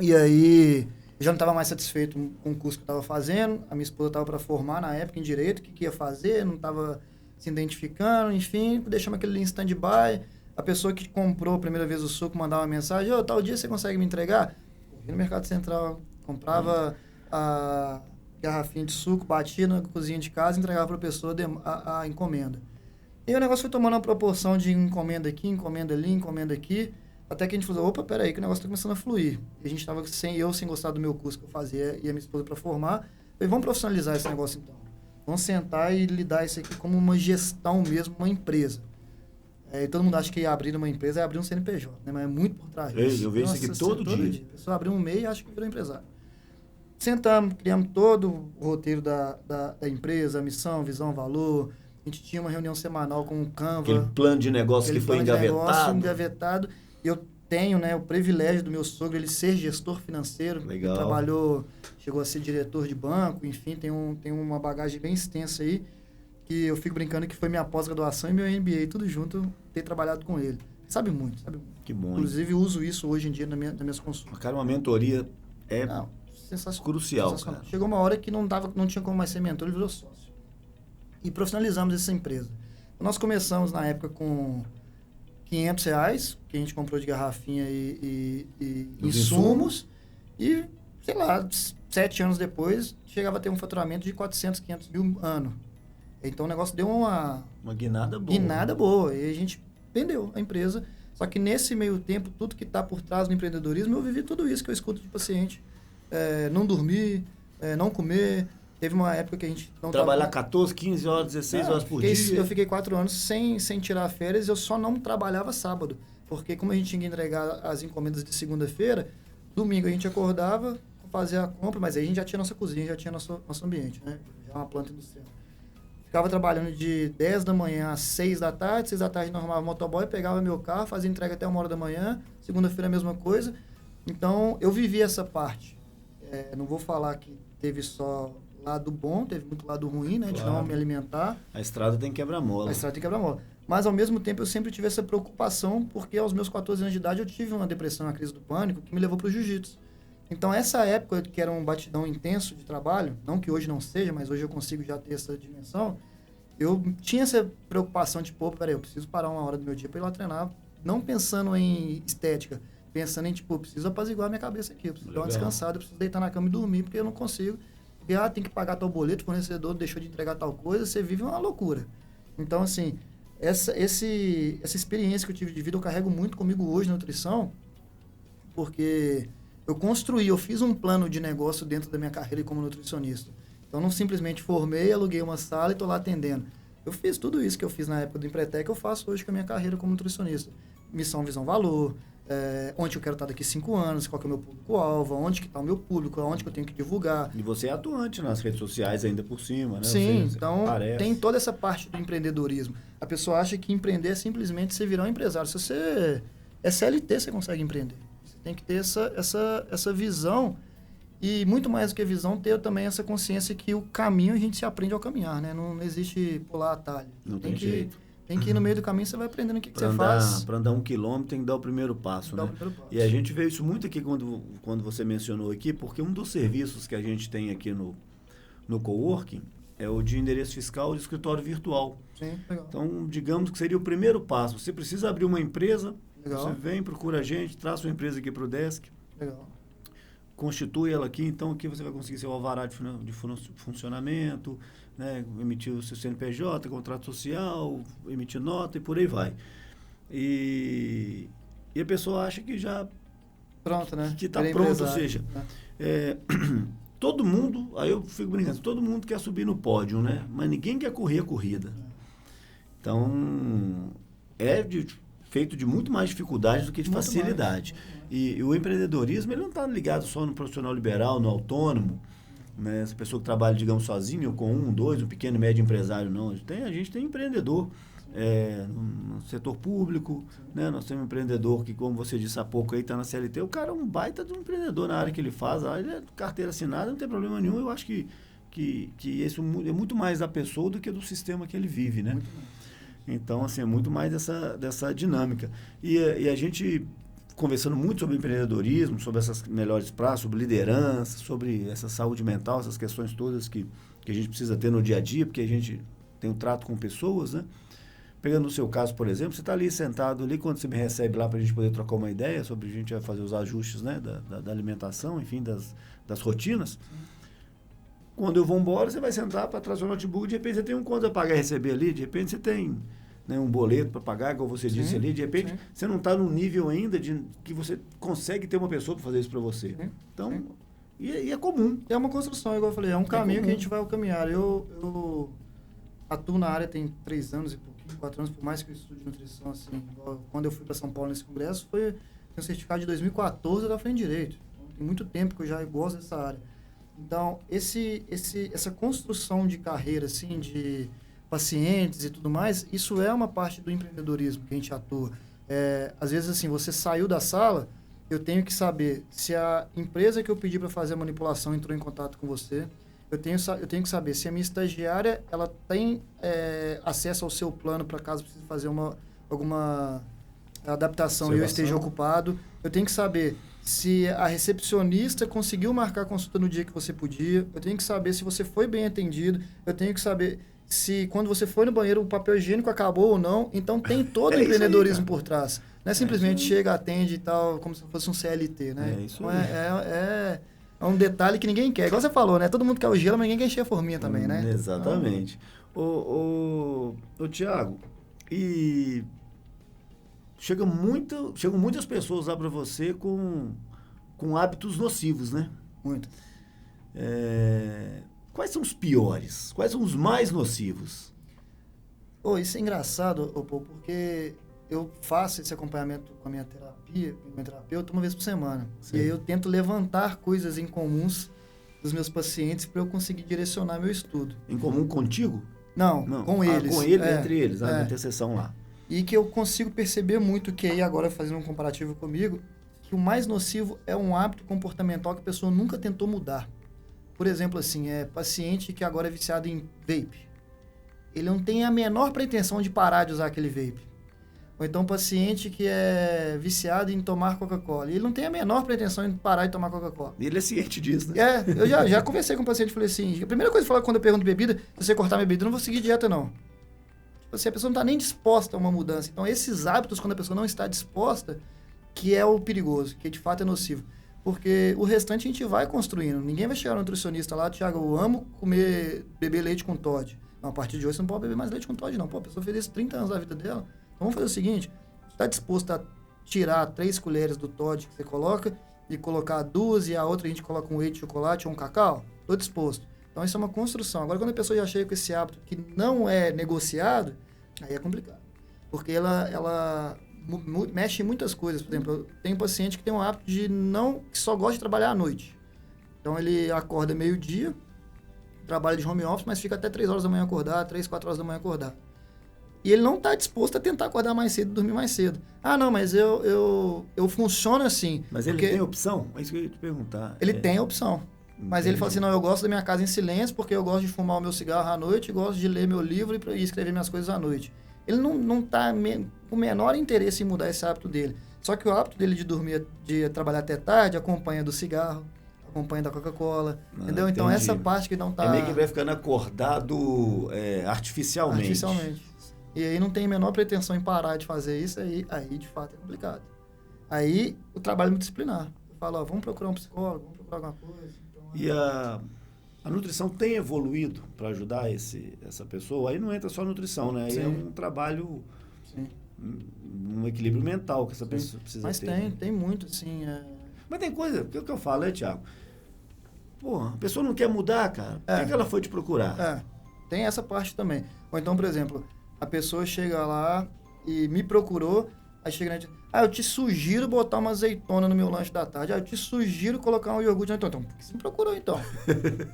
[SPEAKER 2] E aí, eu já não estava mais satisfeito com o curso que eu estava fazendo. A minha esposa estava para formar na época em Direito, o que ia fazer, não estava se identificando, enfim, deixamos aquele em stand-by. A pessoa que comprou a primeira vez o suco mandava uma mensagem, tal dia você consegue me entregar? Fui no Mercado Central, comprava a garrafinha de suco, batia na cozinha de casa e entregava para a pessoa a encomenda. E o negócio foi tomando uma proporção de encomenda aqui, encomenda ali, encomenda aqui, até que a gente falou, peraí, que o negócio está começando a fluir. E a gente estava sem gostar do meu curso que eu fazia e a minha esposa para formar. Falei, vamos profissionalizar esse negócio então. Vamos sentar e lidar isso aqui como uma gestão mesmo, uma empresa. E todo mundo acha que abrir uma empresa é abrir um CNPJ, né? Mas é muito por trás disso.
[SPEAKER 1] Eu vejo isso aqui todo dia.
[SPEAKER 2] A pessoa abriu um MEI e acha que virou empresário. Sentamos, criamos todo o roteiro da empresa, missão, visão, valor, A gente tinha uma reunião semanal com o Canva.
[SPEAKER 1] Aquele plano de negócio que foi
[SPEAKER 2] engavetado. Eu tenho, né, o privilégio do meu sogro ele ser gestor financeiro.
[SPEAKER 1] Legal.
[SPEAKER 2] Ele trabalhou, chegou a ser diretor de banco, enfim, tem uma bagagem bem extensa aí, que eu fico brincando que foi minha pós-graduação e meu MBA, tudo junto, ter trabalhado com ele. Sabe muito.
[SPEAKER 1] Que bom.
[SPEAKER 2] Inclusive, uso isso hoje em dia nas minhas consultas.
[SPEAKER 1] Cara, uma mentoria crucial,
[SPEAKER 2] sensacional.
[SPEAKER 1] cara.
[SPEAKER 2] Chegou uma hora que não tinha como mais ser mentor, ele virou sócio. E profissionalizamos essa empresa. Nós começamos, na época, com R$500, que a gente comprou de garrafinha e insumos. E, sei lá, 7 anos depois, chegava a ter um faturamento de 400, 500 mil ano. Então, o negócio deu uma
[SPEAKER 1] guinada boa.
[SPEAKER 2] Guinada boa. E a gente vendeu a empresa. Só que nesse meio tempo, tudo que está por trás do empreendedorismo, eu vivi tudo isso que eu escuto de paciente. Não dormir, não comer. Teve uma época que a gente não
[SPEAKER 1] trabalhar 14, 15 horas, 16 horas por dia.
[SPEAKER 2] Eu fiquei 4 anos sem tirar férias, eu só não trabalhava sábado. Porque como a gente tinha que entregar as encomendas de segunda-feira, domingo a gente acordava, fazia a compra, mas aí a gente já tinha nossa cozinha, já tinha nosso ambiente, né? Já uma planta industrial. Ficava trabalhando de 10 da manhã às 6 da tarde, 6 da tarde nós arrumava o motoboy, pegava meu carro, fazia entrega até 1 hora da manhã, segunda-feira a mesma coisa. Então, eu vivi essa parte. Não vou falar que teve só lado bom, teve muito lado ruim, né? Claro. De não me alimentar.
[SPEAKER 1] A estrada tem quebra-mola.
[SPEAKER 2] Mas, ao mesmo tempo, eu sempre tive essa preocupação, porque aos meus 14 anos de idade eu tive uma depressão, uma crise do pânico, que me levou para o jiu-jitsu. Então, essa época, que era um batidão intenso de trabalho, não que hoje não seja, mas hoje eu consigo já ter essa dimensão, eu tinha essa preocupação de, peraí, eu preciso parar 1 hora do meu dia para ir lá treinar, não pensando em estética, pensando em, eu preciso apaziguar minha cabeça aqui, eu preciso dar uma descansada, eu preciso deitar na cama e dormir, porque eu não consigo. Porque, tem que pagar tal boleto, o fornecedor deixou de entregar tal coisa, você vive uma loucura. Então, assim, essa experiência que eu tive de vida, eu carrego muito comigo hoje na nutrição, porque eu fiz um plano de negócio dentro da minha carreira como nutricionista. Então, não simplesmente formei, aluguei uma sala e estou lá atendendo. Eu fiz tudo isso que eu fiz na época do Empretec, eu faço hoje com a minha carreira como nutricionista. Missão, visão, valor, onde eu quero estar daqui 5 anos, qual que é o meu público-alvo, onde que está o meu público, onde que eu tenho que divulgar.
[SPEAKER 1] E você é atuante nas redes sociais ainda por cima, né?
[SPEAKER 2] Sim, então tem toda essa parte do empreendedorismo. A pessoa acha que empreender é simplesmente você virar um empresário. Se você é CLT, você consegue empreender. Você tem que ter essa visão e, muito mais do que a visão, ter também essa consciência que o caminho a gente se aprende ao caminhar, né? Não existe pular atalho.
[SPEAKER 1] Não tem jeito.
[SPEAKER 2] Tem que ir no meio do caminho, você vai aprendendo o que você faz.
[SPEAKER 1] Para andar 1 quilômetro tem que dar o primeiro passo, né? E a gente vê isso muito aqui quando você mencionou aqui, porque um dos serviços que a gente tem aqui no coworking é o de endereço fiscal de escritório virtual.
[SPEAKER 2] Sim, legal.
[SPEAKER 1] Então, digamos que seria o primeiro passo. Você precisa abrir uma empresa,
[SPEAKER 2] legal.
[SPEAKER 1] Você vem, procura a gente, traz sua empresa aqui para o desk.
[SPEAKER 2] Legal.
[SPEAKER 1] Constitui ela aqui, então aqui você vai conseguir seu alvará de funcionamento, né? Emitir o seu CNPJ, contrato social, emitir nota e por aí vai. E a pessoa acha que já...
[SPEAKER 2] Pronto, né?
[SPEAKER 1] Que está pronto, ou seja... todo mundo, aí eu fico brincando, todo mundo quer subir no pódio, né? Mas ninguém quer correr a corrida. Então, feito de muito mais dificuldade do que de muito facilidade. E o empreendedorismo, ele não está ligado só no profissional liberal, no autônomo, né? Essa pessoa que trabalha, digamos, sozinho, ou com 1, 2, um pequeno e médio empresário, não. A gente tem empreendedor no setor público, né? Nós temos um empreendedor que, como você disse há pouco, aí está na CLT. O cara é um baita de um empreendedor na área que ele faz. Ele é carteira assinada, não tem problema nenhum. Eu acho que isso é muito mais da pessoa do que do sistema que ele vive, né? Então, assim, é muito mais dessa dinâmica. E a gente... conversando muito sobre empreendedorismo, sobre essas melhores praças, sobre liderança, sobre essa saúde mental, essas questões todas que a gente precisa ter no dia a dia, porque a gente tem um trato com pessoas, né? Pegando no seu caso, por exemplo, você está ali sentado ali, quando você me recebe lá para a gente poder trocar uma ideia sobre a gente vai fazer os ajustes, né, da alimentação, enfim, das rotinas. Quando eu vou embora, você vai sentar para trazer o notebook, de repente você tem um conta a pagar e receber ali, de repente você tem... né, um boleto para pagar, igual você disse ali, de repente você não está no nível ainda de que você consegue ter uma pessoa para fazer isso para você. Então, e é comum.
[SPEAKER 2] É uma construção, igual eu falei, é um caminho que a gente vai caminhar. Eu atuo na área tem 3 anos e pouquinho, 4 anos, por mais que eu estude nutrição, assim, quando eu fui para São Paulo nesse congresso, foi um certificado de 2014, eu estava fazendo direito. Então, tem muito tempo que eu já gosto dessa área. Então, essa construção de carreira, assim, de pacientes e tudo mais, isso é uma parte do empreendedorismo que a gente atua. Às vezes, assim, você saiu da sala, eu tenho que saber se a empresa que eu pedi para fazer a manipulação entrou em contato com você. Eu tenho que saber se a minha estagiária ela tem acesso ao seu plano para caso precise fazer alguma adaptação e eu esteja ocupado. Eu tenho que saber se a recepcionista conseguiu marcar a consulta no dia que você podia. Eu tenho que saber se você foi bem atendido. Eu tenho que saber se quando você foi no banheiro o papel higiênico acabou ou não. Então tem todo o empreendedorismo por trás. Não é simplesmente chega, atende e tal, como se fosse um CLT, né? Então é um detalhe que ninguém quer. Igual você falou, né? Todo mundo quer o gelo, mas ninguém quer encher a forminha também, né?
[SPEAKER 1] Exatamente. Ô, Thiago, e chegam muitas pessoas lá para você com hábitos nocivos, né?
[SPEAKER 2] Muito.
[SPEAKER 1] Quais são os piores? Quais são os mais nocivos?
[SPEAKER 2] Isso é engraçado, porque eu faço esse acompanhamento com a minha terapia, com o meu terapeuta, uma vez por semana. Sim. E aí eu tento levantar coisas em comuns dos meus pacientes para eu conseguir direcionar meu estudo.
[SPEAKER 1] Em comum contigo?
[SPEAKER 2] Não. Com eles.
[SPEAKER 1] Com eles, entre eles, na interseção lá.
[SPEAKER 2] E que eu consigo perceber muito que aí, agora fazendo um comparativo comigo, que o mais nocivo é um hábito comportamental que a pessoa nunca tentou mudar. Por exemplo, assim, paciente que agora é viciado em vape. Ele não tem a menor pretensão de parar de usar aquele vape. Ou então paciente que é viciado em tomar Coca-Cola. Ele não tem a menor pretensão em parar de tomar Coca-Cola.
[SPEAKER 1] E ele é ciente disso, né?
[SPEAKER 2] Eu já conversei com um paciente e falei assim, a primeira coisa que eu falo quando eu pergunto bebida, se você cortar minha bebida, eu não vou seguir dieta, não. Tipo assim, a pessoa não está nem disposta a uma mudança. Então, esses hábitos, quando a pessoa não está disposta, que é o perigoso, que de fato é nocivo. Porque o restante a gente vai construindo. Ninguém vai chegar no nutricionista lá, Thiago, eu amo beber leite com Toddy. Não, a partir de hoje você não pode beber mais leite com Toddy, não. Pô, a pessoa fez isso 30 anos da vida dela. Então vamos fazer o seguinte, você está disposto a tirar 3 colheres do Toddy que você coloca e colocar 2 e a outra a gente coloca um leite de chocolate ou um cacau? Estou disposto. Então isso é uma construção. Agora quando a pessoa já chega com esse hábito que não é negociado, aí é complicado. Porque ela mexe em muitas coisas. Por exemplo, eu tenho um paciente que tem um hábito que só gosta de trabalhar à noite. Então ele acorda meio-dia, trabalha de home office, mas fica até 3 horas da manhã acordado, 3, 4 horas da manhã acordado. E ele não está disposto a tentar acordar mais cedo e dormir mais cedo. Ah, não, mas eu funciono assim.
[SPEAKER 1] Mas ele tem opção? É isso que eu ia te perguntar.
[SPEAKER 2] Ele tem opção. Mas ele fala assim, não, eu gosto da minha casa em silêncio porque eu gosto de fumar o meu cigarro à noite, gosto de ler meu livro e escrever minhas coisas à noite. Ele não está com o menor interesse em mudar esse hábito dele. Só que o hábito dele de dormir, de trabalhar até tarde, acompanha do cigarro, acompanha da Coca-Cola, entendeu? Então, essa parte que não está...
[SPEAKER 1] É meio que vai ficando acordado artificialmente.
[SPEAKER 2] Artificialmente. E aí não tem a menor pretensão em parar de fazer isso, aí de fato é complicado. Aí o trabalho é multidisciplinar. Eu falo, vamos procurar um psicólogo, vamos procurar alguma coisa. Então,
[SPEAKER 1] e a nutrição tem evoluído para ajudar essa pessoa? Aí não entra só a nutrição, né? Aí
[SPEAKER 2] Sim.
[SPEAKER 1] é um trabalho, um equilíbrio mental que essa pessoa precisa ter.
[SPEAKER 2] Mas tem muito, sim.
[SPEAKER 1] Mas tem coisa, o que eu falo, Thiago? Porra, a pessoa não quer mudar, cara. Por que ela foi te procurar?
[SPEAKER 2] Tem essa parte também. Ou então, por exemplo, a pessoa chega lá e me procurou, aí chega na gente, eu te sugiro botar uma azeitona no meu lanche da tarde, eu te sugiro colocar um iogurte. Então, por que você me procurou, então?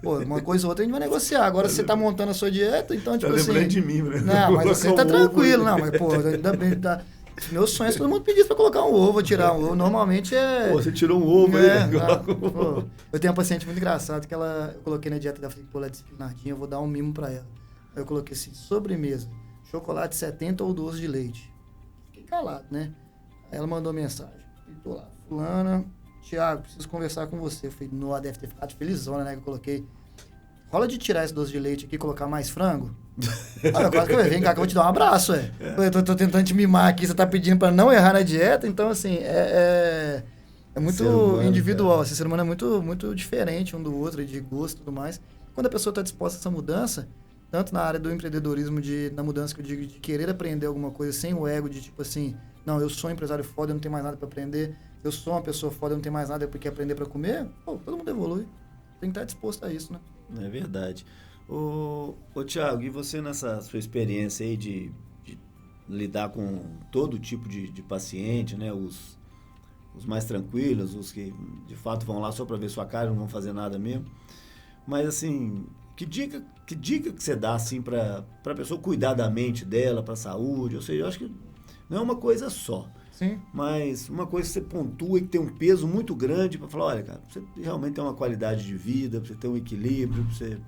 [SPEAKER 2] Pô, uma coisa ou outra a gente vai negociar. Agora, você tá montando a sua dieta, então, tipo assim...
[SPEAKER 1] lembrando de mim, né?
[SPEAKER 2] Não, mas você tá tranquilo. Não, mas, pô, ainda bem, tá... Meu sonho é se todo mundo pedisse pra colocar um ovo, tirar um ovo. Normalmente é...
[SPEAKER 1] Pô, você tirou um ovo aí.
[SPEAKER 2] Pô, eu tenho uma paciente muito engraçada que eu coloquei na dieta dela, falei, pô, ela é disciplinadinha, eu vou dar um mimo pra ela. Aí eu coloquei assim, sobremesa, chocolate 70 ou doce de leite. Fiquei calado, né? Aí ela mandou mensagem. Tô lá, fulana, Thiago, preciso conversar com você. Eu falei, não, deve ter ficado felizona, né? Que eu coloquei. Rola de tirar esse doce de leite aqui e colocar mais frango? Olha, quase que eu vem cá que eu vou te dar um abraço, Eu tô tentando te mimar aqui, você tá pedindo pra não errar na dieta, então assim, é muito humano, individual. Esse ser humano é muito, muito diferente um do outro, de gosto e tudo mais. Quando a pessoa tá disposta a essa mudança, tanto na área do empreendedorismo, na mudança que eu digo, de querer aprender alguma coisa sem o ego, de tipo assim, não, eu sou um empresário foda, eu não tenho mais nada pra aprender, eu sou uma pessoa foda, eu não tenho mais nada porque aprender pra comer, pô, todo mundo evolui. Tem que estar disposto a isso, né?
[SPEAKER 1] É verdade. Ô Thiago, e você nessa sua experiência aí de lidar com todo tipo de paciente, né? Os mais tranquilos, os que de fato vão lá só para ver sua cara, não vão fazer nada mesmo. Mas assim, Que dica que você dá, assim, para a pessoa cuidar da mente dela, para a saúde? Ou seja, eu acho que não é uma coisa só.
[SPEAKER 2] Sim.
[SPEAKER 1] Mas uma coisa que você pontua e que tem um peso muito grande para falar, olha, cara, você realmente tem uma qualidade de vida, você tem um equilíbrio, você...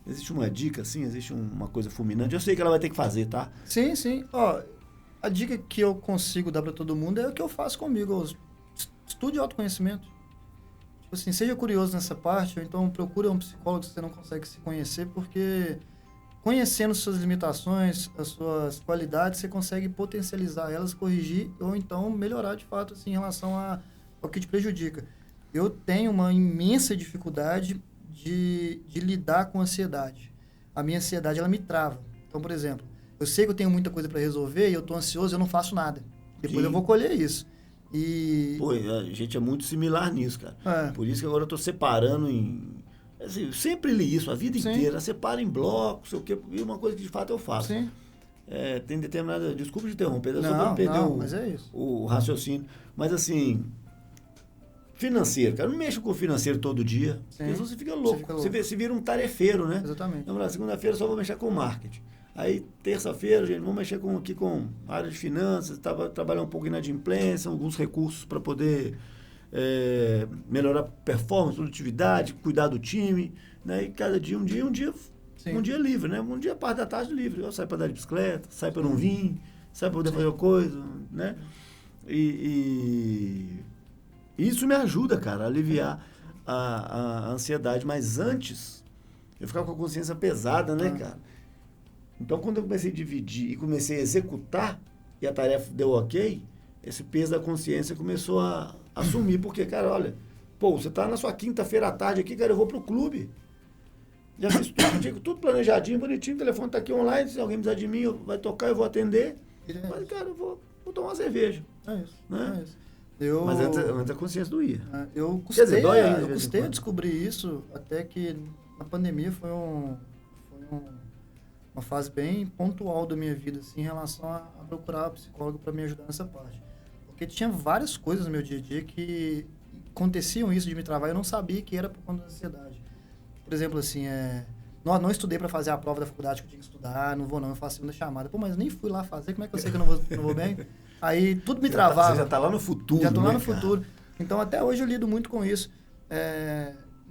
[SPEAKER 1] Existe uma dica, assim? Existe uma coisa fulminante? Eu sei que ela vai ter que fazer, tá?
[SPEAKER 2] Sim, sim. Ó, a dica que eu consigo dar para todo mundo é o que eu faço comigo. Estude autoconhecimento. Tipo assim, seja curioso nessa parte, ou então procure um psicólogo se você não consegue se conhecer, porque conhecendo suas limitações, as suas qualidades, você consegue potencializar elas, corrigir, ou então melhorar de fato assim, em relação ao que te prejudica. Eu tenho uma imensa dificuldade de lidar com a ansiedade. A minha ansiedade, ela me trava. Então, por exemplo, eu sei que eu tenho muita coisa para resolver e eu estou ansioso e eu não faço nada. Depois eu vou colher isso.
[SPEAKER 1] Pô, a gente é muito similar nisso, cara.
[SPEAKER 2] É.
[SPEAKER 1] Por isso que agora eu tô separando em... Assim, eu sempre li isso, a vida
[SPEAKER 2] Sim.
[SPEAKER 1] inteira. Separa em blocos, sei o quê. E uma coisa que de fato eu faço.
[SPEAKER 2] Sim.
[SPEAKER 1] Tem determinada... Desculpa de interromper, só para
[SPEAKER 2] Não,
[SPEAKER 1] não perder
[SPEAKER 2] mas é isso.
[SPEAKER 1] o raciocínio. Mas assim... Financeiro, cara. Não mexa com o financeiro todo dia.
[SPEAKER 2] Sim.
[SPEAKER 1] Porque senão você fica louco. Você vira um tarefeiro, né?
[SPEAKER 2] Exatamente.
[SPEAKER 1] Então, na segunda-feira só vou mexer com marketing. Aí, terça-feira, gente, vamos mexer aqui com a área de finanças, trabalhar um pouco em inadimplência, alguns recursos para poder melhorar a performance, produtividade, cuidar do time, né? E cada dia, um dia livre, né? Um dia, parte da tarde livre. Eu saio para dar de bicicleta, saio para não vir, saio para poder fazer coisa, né? E isso me ajuda, cara, a aliviar a ansiedade. Mas antes, eu ficava com a consciência pesada, né, cara? Então, quando eu comecei a dividir e comecei a executar, e a tarefa deu ok, esse peso da consciência começou a assumir. Porque, cara, olha, você tá na sua quinta-feira à tarde aqui, cara, eu vou pro clube. Já fiz tudo planejadinho, bonitinho, o telefone tá aqui online, se alguém precisar de mim, vai tocar, eu vou atender. Mas, cara, eu vou tomar uma cerveja.
[SPEAKER 2] É isso,
[SPEAKER 1] né?
[SPEAKER 2] é isso.
[SPEAKER 1] Mas antes a consciência doía.
[SPEAKER 2] Eu custei a descobrir isso, até que na pandemia foi uma fase bem pontual da minha vida, assim, em relação a procurar psicólogo para me ajudar nessa parte. Porque tinha várias coisas no meu dia a dia que aconteciam isso de me travar, eu não sabia que era por conta da ansiedade. Por exemplo, assim, não estudei para fazer a prova da faculdade que eu tinha que estudar, não vou não, eu faço segunda chamada. Pô, mas nem fui lá fazer, como é que eu sei que eu não vou bem? Aí tudo me travava.
[SPEAKER 1] Você já tá lá no futuro,
[SPEAKER 2] Já tô lá no
[SPEAKER 1] cara?
[SPEAKER 2] futuro. Então, até hoje eu lido muito com isso.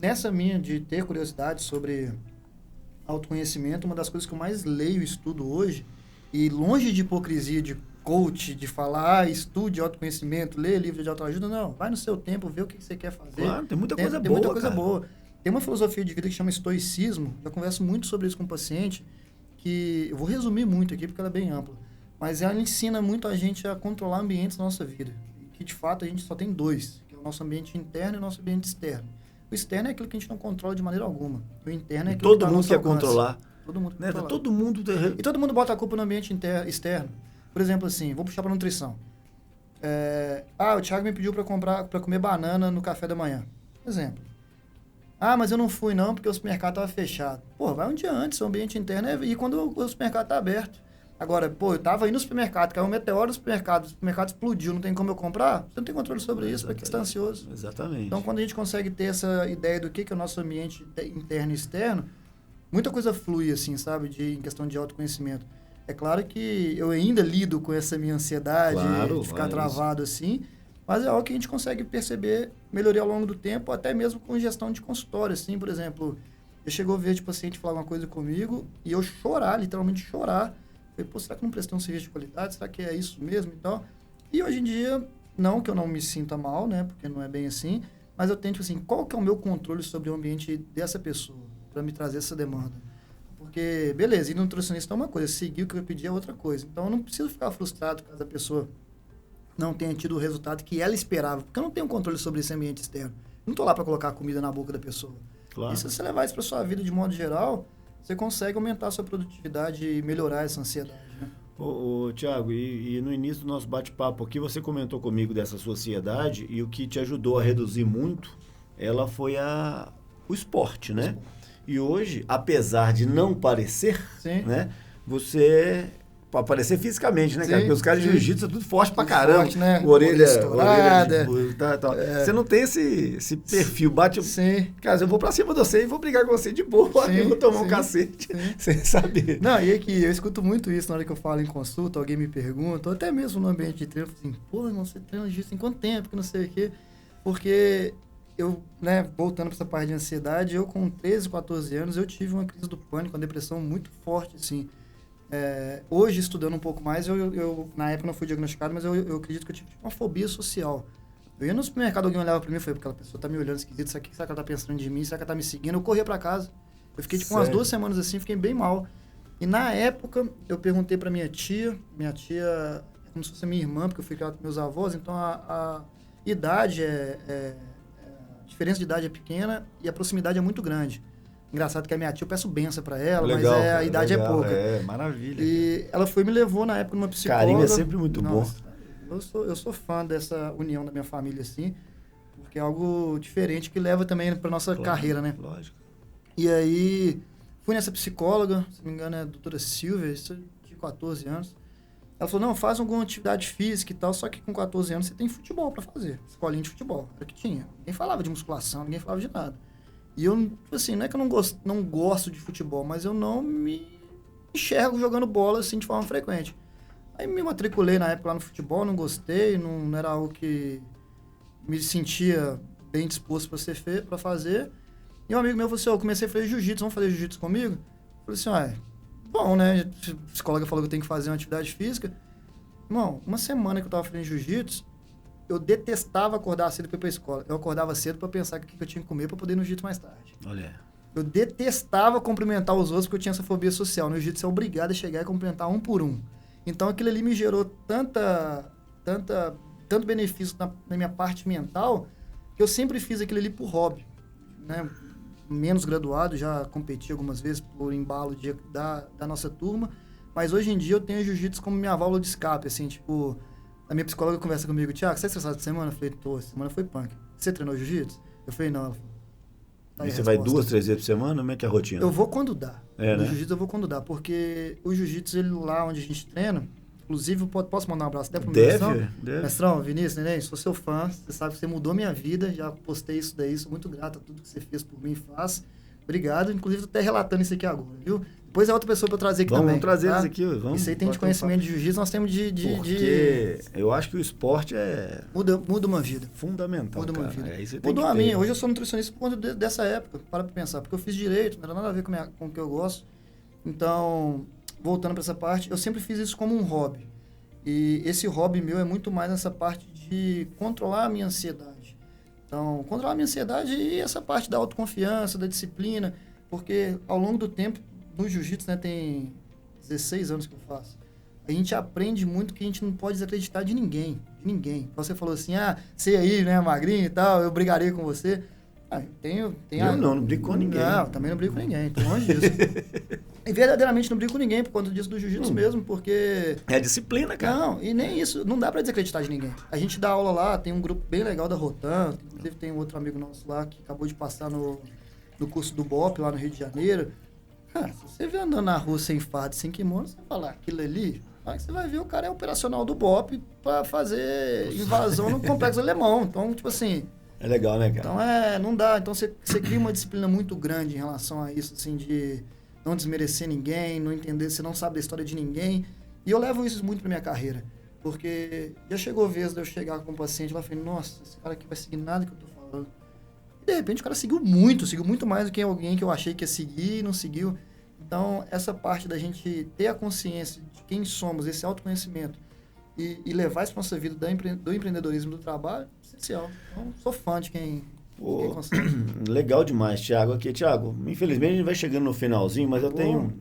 [SPEAKER 2] Nessa minha de ter curiosidade sobre autoconhecimento, uma das coisas que eu mais leio e estudo hoje, e longe de hipocrisia de coach, de falar, estude autoconhecimento, lê livro de autoajuda, não. Vai no seu tempo, vê o que você quer fazer.
[SPEAKER 1] Claro, tem muita coisa boa,
[SPEAKER 2] Tem muita coisa
[SPEAKER 1] cara.
[SPEAKER 2] boa. Tem uma filosofia de vida que chama estoicismo, eu converso muito sobre isso com o paciente, que eu vou resumir muito aqui porque ela é bem ampla, mas ela ensina muito a gente a controlar ambientes da nossa vida, que de fato a gente só tem dois, que é o nosso ambiente interno e o nosso ambiente externo. O externo é aquilo que a gente não controla de maneira alguma. O interno é aquilo que
[SPEAKER 1] todo mundo quer controlar.
[SPEAKER 2] Todo mundo
[SPEAKER 1] Né?
[SPEAKER 2] controlar.
[SPEAKER 1] Todo mundo...
[SPEAKER 2] E todo mundo bota a culpa no ambiente externo. Por exemplo, assim, vou puxar para nutrição. O Thiago me pediu para comer banana no café da manhã. Exemplo. Mas eu não fui não porque o supermercado estava fechado. Pô, vai um dia antes, o ambiente interno é ir quando o supermercado está aberto. Agora, eu tava indo no supermercado, caiu um meteoro no supermercado, o supermercado explodiu, não tem como eu comprar? Você não tem controle sobre isso, porque você está ansioso.
[SPEAKER 1] Exatamente.
[SPEAKER 2] Então, quando a gente consegue ter essa ideia do que é o nosso ambiente interno e externo, muita coisa flui, assim, sabe, em questão de autoconhecimento. É claro que eu ainda lido com essa minha ansiedade, de ficar travado assim, mas é algo que a gente consegue perceber melhoria ao longo do tempo, até mesmo com gestão de consultório, assim, por exemplo, eu chegou a ver de paciente falar alguma coisa comigo e eu chorar, literalmente chorar. Falei, será que não prestei um serviço de qualidade? Será que é isso mesmo e tal? E hoje em dia, não que eu não me sinta mal, né? Porque não é bem assim, mas eu tento, assim, qual que é o meu controle sobre o ambiente dessa pessoa para me trazer essa demanda? Porque, beleza, ir no nutricionista é uma coisa, seguir o que eu pedi é outra coisa. Então, eu não preciso ficar frustrado caso a pessoa não tenha tido o resultado que ela esperava, porque eu não tenho controle sobre esse ambiente externo. Eu não estou lá para colocar comida na boca da pessoa.
[SPEAKER 1] Claro.
[SPEAKER 2] E se você levar isso para sua vida de modo geral, você consegue aumentar a sua produtividade e melhorar essa ansiedade, né?
[SPEAKER 1] Thiago, e no início do nosso bate-papo aqui, você comentou comigo dessa sua ansiedade e o que te ajudou a reduzir muito, ela foi o esporte, né? E hoje, apesar de não parecer,
[SPEAKER 2] Sim.
[SPEAKER 1] né, você pra aparecer fisicamente, né,
[SPEAKER 2] Sim,
[SPEAKER 1] cara? Porque os caras de
[SPEAKER 2] sim.
[SPEAKER 1] jiu-jitsu é tudo forte pra
[SPEAKER 2] Tudo
[SPEAKER 1] caramba.
[SPEAKER 2] forte, né?
[SPEAKER 1] Orelha
[SPEAKER 2] Estourada.
[SPEAKER 1] tal. Você não tem esse perfil, bate...
[SPEAKER 2] Sim.
[SPEAKER 1] Cara, eu vou pra cima de você e vou brigar com você de boa,
[SPEAKER 2] Sim,
[SPEAKER 1] eu vou tomar um
[SPEAKER 2] sim,
[SPEAKER 1] cacete,
[SPEAKER 2] sim.
[SPEAKER 1] sem saber.
[SPEAKER 2] Não, e aqui, eu escuto muito isso na hora que eu falo em consulta, alguém me pergunta, ou até mesmo no ambiente de treino, eu falo assim, pô, irmão, você treina jiu-jitsu em quanto tempo, que não sei o quê. Porque eu, né, voltando para essa parte de ansiedade, eu com 13, 14 anos, eu tive uma crise do pânico, uma depressão muito forte, assim. Hoje, estudando um pouco mais, eu na época não fui diagnosticado, mas eu acredito que eu tive uma fobia social. Eu ia no supermercado, alguém olhava pra mim e falei, aquela pessoa tá me olhando esquisito, será que ela tá pensando de mim? Será que ela tá me seguindo? Eu corria pra casa. Eu fiquei tipo umas 2 semanas assim, fiquei bem mal. E na época, eu perguntei pra minha tia é como se fosse a minha irmã, porque eu fui criado com meus avós, então a idade a diferença de idade é pequena e a proximidade é muito grande. Engraçado que a minha tia, eu peço benção pra ela,
[SPEAKER 1] Legal,
[SPEAKER 2] mas
[SPEAKER 1] cara,
[SPEAKER 2] a idade
[SPEAKER 1] legal,
[SPEAKER 2] é pouca.
[SPEAKER 1] É, maravilha.
[SPEAKER 2] E ela me levou na época numa psicóloga.
[SPEAKER 1] Carinho é sempre muito bom.
[SPEAKER 2] Eu sou fã dessa união da minha família, assim, porque é algo diferente que leva também pra nossa carreira, né?
[SPEAKER 1] Lógico.
[SPEAKER 2] E aí, fui nessa psicóloga, se não me engano é a doutora Silvia, isso de 14 anos. Ela falou, não, faz alguma atividade física e tal, só que com 14 anos você tem futebol pra fazer, escolinha de futebol, era o que tinha. Ninguém falava de musculação, ninguém falava de nada. E eu, assim, não é que eu não gosto de futebol, mas eu não me enxergo jogando bola, assim, de forma frequente. Aí me matriculei na época lá no futebol, não gostei, não era algo que me sentia bem disposto para fazer. E um amigo meu falou assim, eu comecei a fazer jiu-jitsu, vamos fazer jiu-jitsu comigo? Eu falei assim, bom, né? A psicóloga falou que eu tenho que fazer uma atividade física. Irmão, uma semana que eu tava fazendo jiu-jitsu, eu detestava acordar cedo para ir pra escola. Eu acordava cedo para pensar o que eu tinha que comer para poder ir no jiu-jitsu mais tarde.
[SPEAKER 1] Olha.
[SPEAKER 2] Eu detestava cumprimentar os outros porque eu tinha essa fobia social. No jiu-jitsu é obrigado a chegar e cumprimentar um por um. Então aquilo ali me gerou tanto benefício na minha parte mental que eu sempre fiz aquilo ali por hobby, né? Menos graduado, já competi algumas vezes por embalo da nossa turma, mas hoje em dia eu tenho jiu-jitsu como minha válvula de escape, assim, tipo, a minha psicóloga conversa comigo, Thiago, você tá estressado essa semana? Eu falei, tô, essa semana foi punk. Você treinou jiu-jitsu? Eu falei, não. Ela falou,
[SPEAKER 1] e você vai 2, 3 vezes por semana? Como é que é a rotina?
[SPEAKER 2] Eu vou quando dá.
[SPEAKER 1] No
[SPEAKER 2] jiu-jitsu eu vou quando dá, porque o jiu-jitsu, ele lá onde a gente treina, inclusive, posso mandar um abraço até pro meu mestrão?
[SPEAKER 1] Deve.
[SPEAKER 2] Mestrão, Vinícius, Neném, sou seu fã, você sabe que você mudou minha vida, já postei isso daí, sou muito grato a tudo que você fez por mim e faz. Obrigado, inclusive tô até relatando isso aqui agora, viu? Depois é outra pessoa pra eu trazer aqui também.
[SPEAKER 1] Vamos trazer
[SPEAKER 2] tá?
[SPEAKER 1] eles aqui, vamos.
[SPEAKER 2] Isso aí tem de conhecimento de jiu-jitsu, nós temos
[SPEAKER 1] Porque eu acho que o esporte é...
[SPEAKER 2] Muda uma vida.
[SPEAKER 1] Fundamental,
[SPEAKER 2] Muda uma vida.
[SPEAKER 1] Isso
[SPEAKER 2] Mudou a minha. Hoje eu sou nutricionista por conta dessa época, para pra pensar. Porque eu fiz direito, não era nada a ver com o que eu gosto. Então, voltando para essa parte, eu sempre fiz isso como um hobby. E esse hobby meu é muito mais nessa parte de controlar a minha ansiedade. Então, controlar a minha ansiedade e essa parte da autoconfiança, da disciplina. Porque ao longo do tempo, no jiu-jitsu, né, tem 16 anos que eu faço. A gente aprende muito que a gente não pode desacreditar de ninguém. De ninguém. Você falou assim, você aí, né, magrinho e tal, eu brigaria com você. Eu
[SPEAKER 1] não brigo com ninguém.
[SPEAKER 2] Não, também não brigo com ninguém, tô longe disso. E verdadeiramente não brigo com ninguém por conta disso do jiu-jitsu mesmo, porque...
[SPEAKER 1] É disciplina, cara.
[SPEAKER 2] Não, e nem isso, não dá pra desacreditar de ninguém. A gente dá aula lá, tem um grupo bem legal da Rotan, inclusive tem um outro amigo nosso lá que acabou de passar no curso do BOP lá no Rio de Janeiro. Cara, se você vê andando na rua sem farda, sem kimono, você vai falar, aquilo ali... Aí você vai ver, o cara é operacional do BOP pra fazer invasão no Complexo Alemão. Então, tipo assim...
[SPEAKER 1] É legal, né, cara?
[SPEAKER 2] Então, não dá. Então, você cria uma disciplina muito grande em relação a isso, assim, de não desmerecer ninguém, não entender, você não sabe da história de ninguém. E eu levo isso muito pra minha carreira. Porque já chegou a vez de eu chegar com um paciente lá e falei, nossa, esse cara aqui vai seguir nada que eu tô falando. E, de repente, o cara seguiu muito mais do que alguém que eu achei que ia seguir e não seguiu. Então, essa parte da gente ter a consciência de quem somos, esse autoconhecimento, e levar isso para nossa vida do empreendedorismo, do trabalho, é essencial. Então, sou fã de quem consegue.
[SPEAKER 1] Legal demais, Thiago. Aqui, Thiago, infelizmente a gente vai chegando no finalzinho, mas eu tenho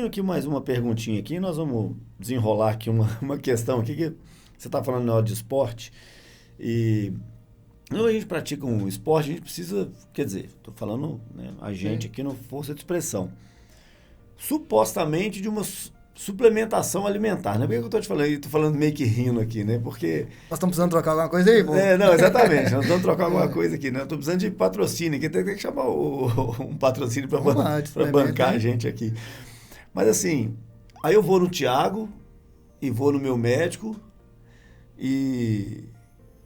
[SPEAKER 1] aqui mais uma perguntinha aqui, nós vamos desenrolar aqui uma questão aqui, que você está falando na hora de esporte, e quando a gente pratica um esporte, a gente precisa, quer dizer, estou falando, né, a gente aqui no Força de Expressão, supostamente de uma suplementação alimentar, né? Por que eu estou te falando? Estou falando meio que rindo aqui, né? Porque...
[SPEAKER 2] Nós estamos precisando trocar alguma coisa aí, pô?
[SPEAKER 1] Não, exatamente. Nós vamos trocar alguma coisa aqui, né? Estou precisando de patrocínio aqui. Tem que chamar um patrocínio para bancar a gente aqui. Mas assim, Aí eu vou no Thiago e vou no meu médico e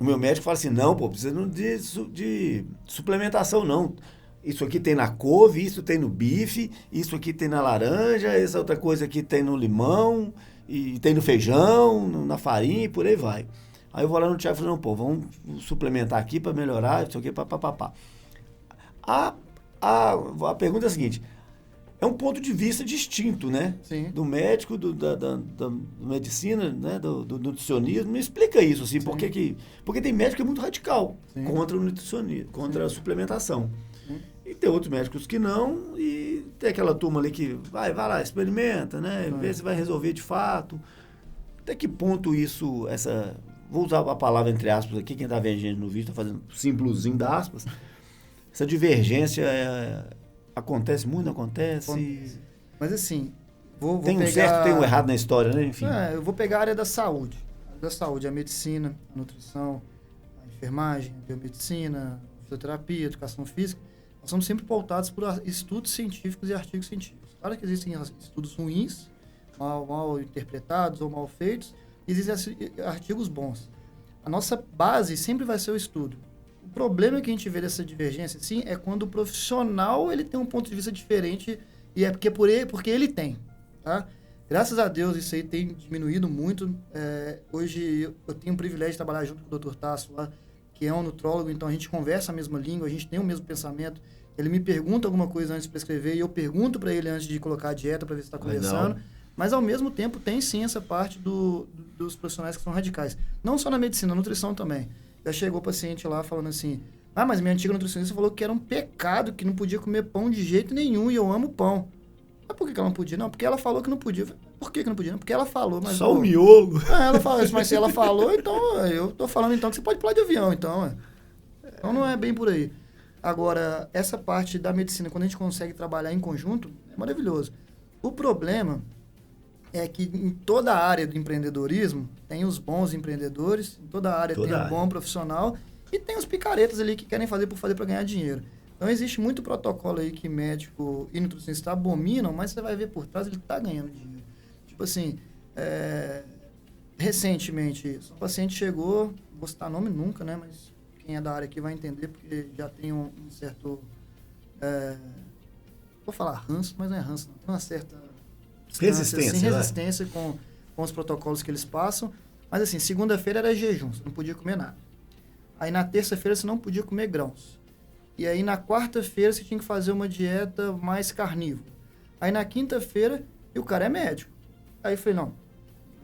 [SPEAKER 1] o meu médico fala assim, não, pô, precisa de suplementação, não. Isso aqui tem na couve, isso tem no bife, isso aqui tem na laranja, essa outra coisa aqui tem no limão, e tem no feijão, na farinha e por aí vai. Aí eu vou lá no Thiago e falo, não, pô, vamos suplementar aqui para melhorar, isso aqui, papapá. A pergunta é a seguinte, é um ponto de vista distinto, né?
[SPEAKER 2] Sim.
[SPEAKER 1] Do médico, da medicina, né? Do nutricionismo. Me explica isso, assim, porque tem médico que é muito radical contra o nutricionismo, contra a suplementação. E tem outros médicos que não, e tem aquela turma ali que vai lá, experimenta, né? Vê se vai resolver de fato. Até que ponto isso, vou usar a palavra entre aspas aqui, quem está vendo a gente no vídeo está fazendo simplesinho da aspas, essa divergência acontece muito, não acontece?
[SPEAKER 2] Mas assim,
[SPEAKER 1] tem um certo, tem um errado na história, né? Enfim.
[SPEAKER 2] Eu vou pegar a área da saúde. A medicina, a nutrição, a enfermagem, a biomedicina, a fisioterapia, a educação física. Nós somos sempre pautados por estudos científicos e artigos científicos. Claro que existem estudos ruins, mal interpretados ou mal feitos, e existem artigos bons. A nossa base sempre vai ser o estudo. O problema que a gente vê dessa divergência, sim, é quando o profissional ele tem um ponto de vista diferente e é porque ele tem, tá? Graças a Deus isso aí tem diminuído muito. Hoje eu tenho o privilégio de trabalhar junto com o Dr. Tasso lá, que é um nutrólogo, então a gente conversa a mesma língua, a gente tem o mesmo pensamento. Ele me pergunta alguma coisa antes de prescrever e eu pergunto para ele antes de colocar a dieta para ver se está conversando. Mas, ao mesmo tempo, tem sim essa parte dos profissionais que são radicais. Não só na medicina, na nutrição também. Já chegou o paciente lá falando assim, mas minha antiga nutricionista falou que era um pecado, que não podia comer pão de jeito nenhum e eu amo pão. Mas por que ela não podia? Não, porque ela falou que não podia. Por que não podia? Não, porque ela falou. Mas,
[SPEAKER 1] só o miolo.
[SPEAKER 2] Ela falou isso, mas se ela falou, então eu tô falando então que você pode pular de avião, então. Então não é bem por aí. Agora, essa parte da medicina, quando a gente consegue trabalhar em conjunto, é maravilhoso. O problema é que em toda a área do empreendedorismo, tem os bons empreendedores, em toda a área tem o bom profissional e tem os picaretas ali que querem fazer para ganhar dinheiro. Então, existe muito protocolo aí que médico e nutricionista abominam, mas você vai ver por trás, ele está ganhando dinheiro. Tipo assim, recentemente, um paciente chegou, não vou citar nome nunca, né, mas quem é da área aqui vai entender, porque já tem um certo, vou falar ranço, mas não é ranço, não, uma certa resistência com os protocolos que eles passam. Mas assim, segunda-feira era jejum, você não podia comer nada. Aí na terça-feira você não podia comer grãos. E aí na quarta-feira você tinha que fazer uma dieta mais carnívora. Aí na quinta-feira, e o cara é médico. Aí eu falei, não,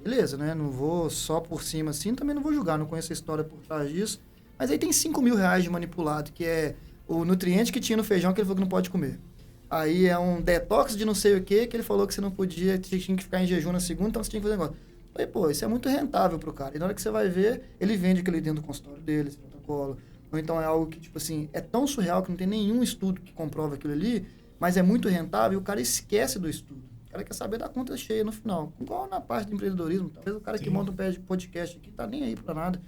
[SPEAKER 2] beleza, né? Não vou só por cima assim, também não vou julgar, não conheço a história por trás disso. Mas aí tem R$5.000 de manipulado, que é o nutriente que tinha no feijão que ele falou que não pode comer. Aí é um detox de não sei o que ele falou que você não podia, tinha que ficar em jejum na segunda, então você tinha que fazer negócio. Aí, pô, isso é muito rentável pro cara. E na hora que você vai ver, ele vende aquilo dentro do consultório dele, esse protocolo. Ou então é algo que, tipo assim, é tão surreal que não tem nenhum estudo que comprova aquilo ali, mas é muito rentável e o cara esquece do estudo. O cara quer saber da conta cheia no final. Igual na parte do empreendedorismo. Talvez o cara que monta um podcast aqui tá nem aí pra nada.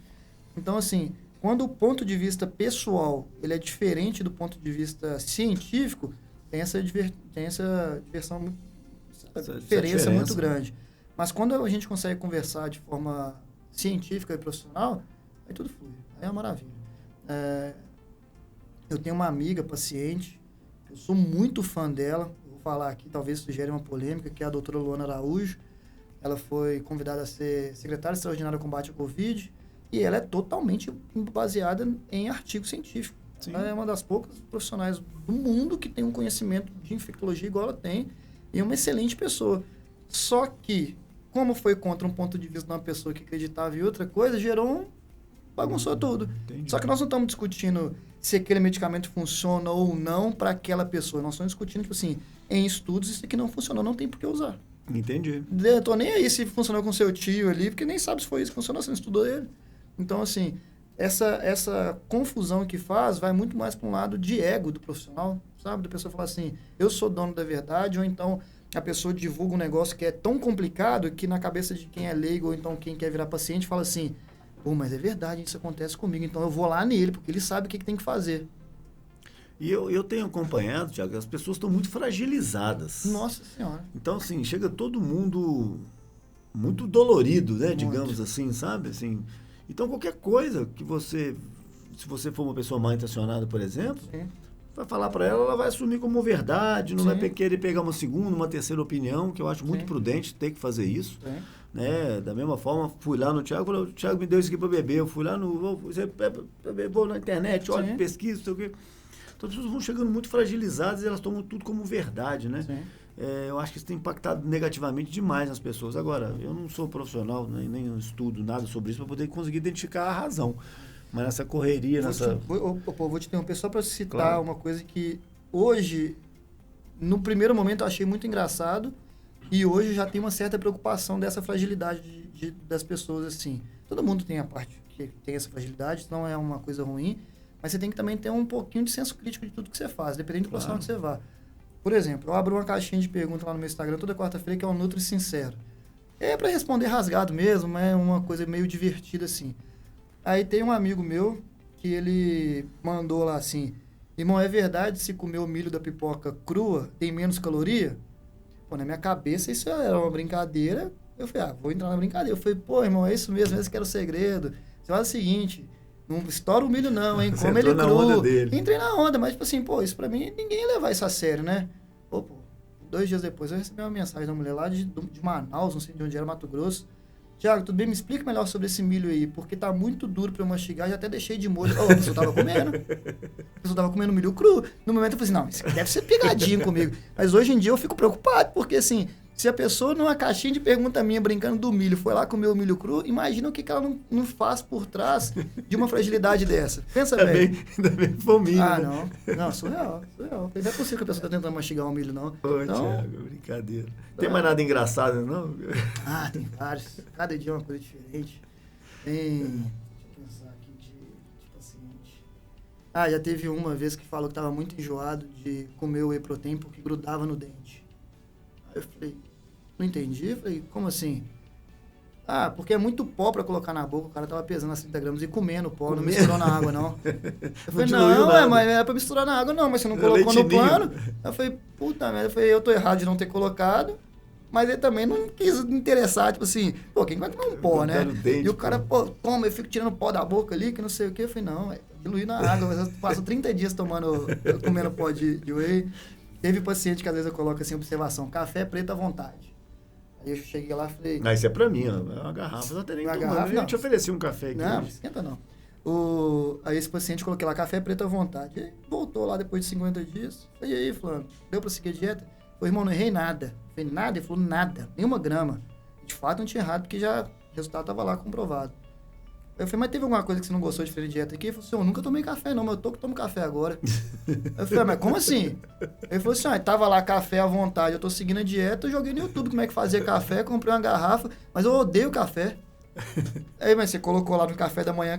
[SPEAKER 2] Então, assim, quando o ponto de vista pessoal ele é diferente do ponto de vista científico, tem essa diferença muito grande. Mas quando a gente consegue conversar de forma científica e profissional, aí tudo flui. Aí é uma maravilha. Eu tenho uma amiga, paciente, eu sou muito fã dela, vou falar aqui, talvez sugere uma polêmica, que é a doutora Luana Araújo. Ela foi convidada a ser secretária extraordinária de combate à Covid e ela é totalmente baseada em artigo científico. Sim. Ela é uma das poucas profissionais do mundo que tem um conhecimento de infectologia igual ela tem e é uma excelente pessoa. Só que, como foi contra um ponto de vista de uma pessoa que acreditava em outra coisa, bagunçou tudo. Entendi. Só que nós não estamos discutindo se aquele medicamento funciona ou não para aquela pessoa. Nós estamos discutindo, tipo assim, em estudos, isso aqui não funcionou, não tem por que usar.
[SPEAKER 1] Entendi.
[SPEAKER 2] Eu tô nem aí se funcionou com seu tio ali, porque nem sabe se foi isso que funcionou, você não estudou ele. Então, assim, essa confusão que faz vai muito mais para um lado de ego do profissional, sabe? Da pessoa falar assim, eu sou dono da verdade, ou então a pessoa divulga um negócio que é tão complicado que na cabeça de quem é leigo ou então quem quer virar paciente fala assim, pô, mas é verdade, isso acontece comigo, então eu vou lá nele, porque ele sabe o que tem que fazer.
[SPEAKER 1] E eu tenho acompanhado, Thiago, as pessoas estão muito fragilizadas.
[SPEAKER 2] Nossa Senhora.
[SPEAKER 1] Então, assim, chega todo mundo muito dolorido, né?
[SPEAKER 2] Muito.
[SPEAKER 1] Digamos assim, sabe? Assim, então, qualquer coisa que você... Se você for uma pessoa mal intencionada, por exemplo,
[SPEAKER 2] Sim.
[SPEAKER 1] vai falar para ela, ela vai assumir como verdade, não
[SPEAKER 2] Sim.
[SPEAKER 1] vai querer pegar uma segunda, uma terceira opinião, que eu acho muito
[SPEAKER 2] Sim.
[SPEAKER 1] prudente ter que fazer isso.
[SPEAKER 2] Sim.
[SPEAKER 1] Né? Da mesma forma, fui lá no Thiago, falei, o Thiago me deu isso aqui para beber, eu fui lá vou na internet, olho,
[SPEAKER 2] Sim.
[SPEAKER 1] pesquiso, não sei o quê. Então as pessoas vão chegando muito fragilizadas e elas tomam tudo como verdade, né?
[SPEAKER 2] Sim.
[SPEAKER 1] Eu acho que isso tem impactado negativamente demais nas pessoas. Agora, eu não sou profissional, nem estudo nada sobre isso para poder conseguir identificar a razão. Mas nessa correria,
[SPEAKER 2] Vou te interromper só para citar
[SPEAKER 1] Claro.
[SPEAKER 2] uma coisa que hoje, no primeiro momento, eu achei muito engraçado e hoje já tem uma certa preocupação dessa fragilidade das pessoas, assim. Todo mundo tem a parte que tem essa fragilidade, não é uma coisa ruim, mas você tem que também ter um pouquinho de senso crítico de tudo que você faz, dependendo do profissional que você vá. Por exemplo, eu abro uma caixinha de perguntas lá no meu Instagram toda quarta-feira, que é o Nutri Sincero. É para responder rasgado mesmo, é uma coisa meio divertida, assim. Aí tem um amigo meu que ele mandou lá assim: irmão, é verdade se comer o milho da pipoca crua tem menos caloria? Pô, na minha cabeça isso era uma brincadeira. Eu falei, vou entrar na brincadeira. Eu falei, pô, irmão, é isso mesmo, esse que era o segredo. Você faz o seguinte, não estoura o milho não, hein? Come ele
[SPEAKER 1] entrou na onda
[SPEAKER 2] cru.
[SPEAKER 1] dele.
[SPEAKER 2] Entrei na onda, mas tipo assim, pô, isso pra mim, ninguém ia levar isso a sério, né? Pô, 2 dias depois eu recebi uma mensagem da mulher lá de Manaus, não sei de onde era, Mato Grosso. Thiago, tudo bem? Me explica melhor sobre esse milho aí, porque tá muito duro pra eu mastigar, já até deixei de molho. A pessoa tava comendo. A pessoa tava comendo milho cru. No momento eu falei assim, não, isso aqui deve ser pegadinha comigo. Mas hoje em dia eu fico preocupado, porque assim, se a pessoa numa caixinha de pergunta minha, brincando do milho, foi lá comer o milho cru, imagina o que ela não faz por trás de uma fragilidade dessa. Pensa bem.
[SPEAKER 1] Ainda bem que foi o milho,
[SPEAKER 2] Ah,
[SPEAKER 1] né?
[SPEAKER 2] não, surreal. Não é possível que a pessoa tá tentando mastigar um milho, não.
[SPEAKER 1] Ô,
[SPEAKER 2] Então,
[SPEAKER 1] Thiago, brincadeira. Tem mais nada engraçado, não?
[SPEAKER 2] tem vários. Cada dia é uma coisa diferente. Deixa eu pensar aqui de paciente. Já teve uma vez que falou que estava muito enjoado de comer o whey protein porque grudava no dente. Aí eu falei, não entendi. Eu falei, como assim? Porque é muito pó pra colocar na boca. O cara tava pesando as 30 gramas e comendo pó, não misturou na água, não. Eu falei, não, mas não é pra misturar na água, não. Mas você não colocou no plano. Eu falei, puta merda. Eu falei, eu tô errado de não ter colocado. Mas ele também não quis interessar, tipo assim, pô, quem vai comer um pó, né?
[SPEAKER 1] Dente,
[SPEAKER 2] e o cara, pô, toma, eu fico tirando pó da boca ali, que não sei o quê. Eu falei, não, diluir na água. Mas eu passo 30 dias comendo pó de whey. Teve paciente que às vezes eu coloco assim, observação, café preto à vontade. Aí eu cheguei lá e falei...
[SPEAKER 1] Isso é pra mim, ó. É uma garrafa. Não tem nem tomando. Eu te ofereci um café aqui.
[SPEAKER 2] Não esquenta não. Aí esse paciente, coloquei lá café preto à vontade. Aí voltou lá depois de 50 dias. E aí, fulano, deu pra seguir a dieta? Falei, irmão, não errei nada. Falei, nada? Ele falou, nada. Nenhuma grama. De fato, não tinha errado, porque já o resultado tava lá comprovado. Eu falei, mas teve alguma coisa que você não gostou de fazer dieta aqui? Ele falou assim, eu nunca tomei café não, mas eu tô que tomo café agora. Eu falei, mas como assim? Ele falou assim, tava lá café à vontade, eu tô seguindo a dieta, eu joguei no YouTube como é que fazia café, comprei uma garrafa, mas eu odeio café. Aí, mas você colocou lá no café da manhã,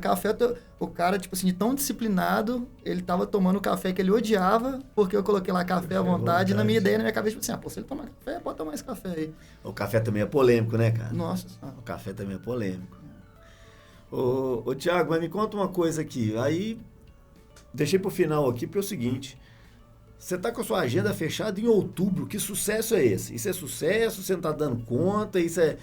[SPEAKER 2] o cara, tipo assim, de tão disciplinado, ele tava tomando o café que ele odiava, porque eu coloquei lá café à vontade, e na minha ideia, na minha cabeça, tipo assim, se ele tomar café, pode tomar esse café aí.
[SPEAKER 1] O café também é polêmico, né, cara?
[SPEAKER 2] Nossa.
[SPEAKER 1] O café também é polêmico. Ô, Thiago, mas me conta uma coisa aqui. Aí, deixei pro final aqui, porque é o seguinte. Você tá com a sua agenda fechada em outubro. Que sucesso é esse? Isso é sucesso? Você não tá dando conta? Isso é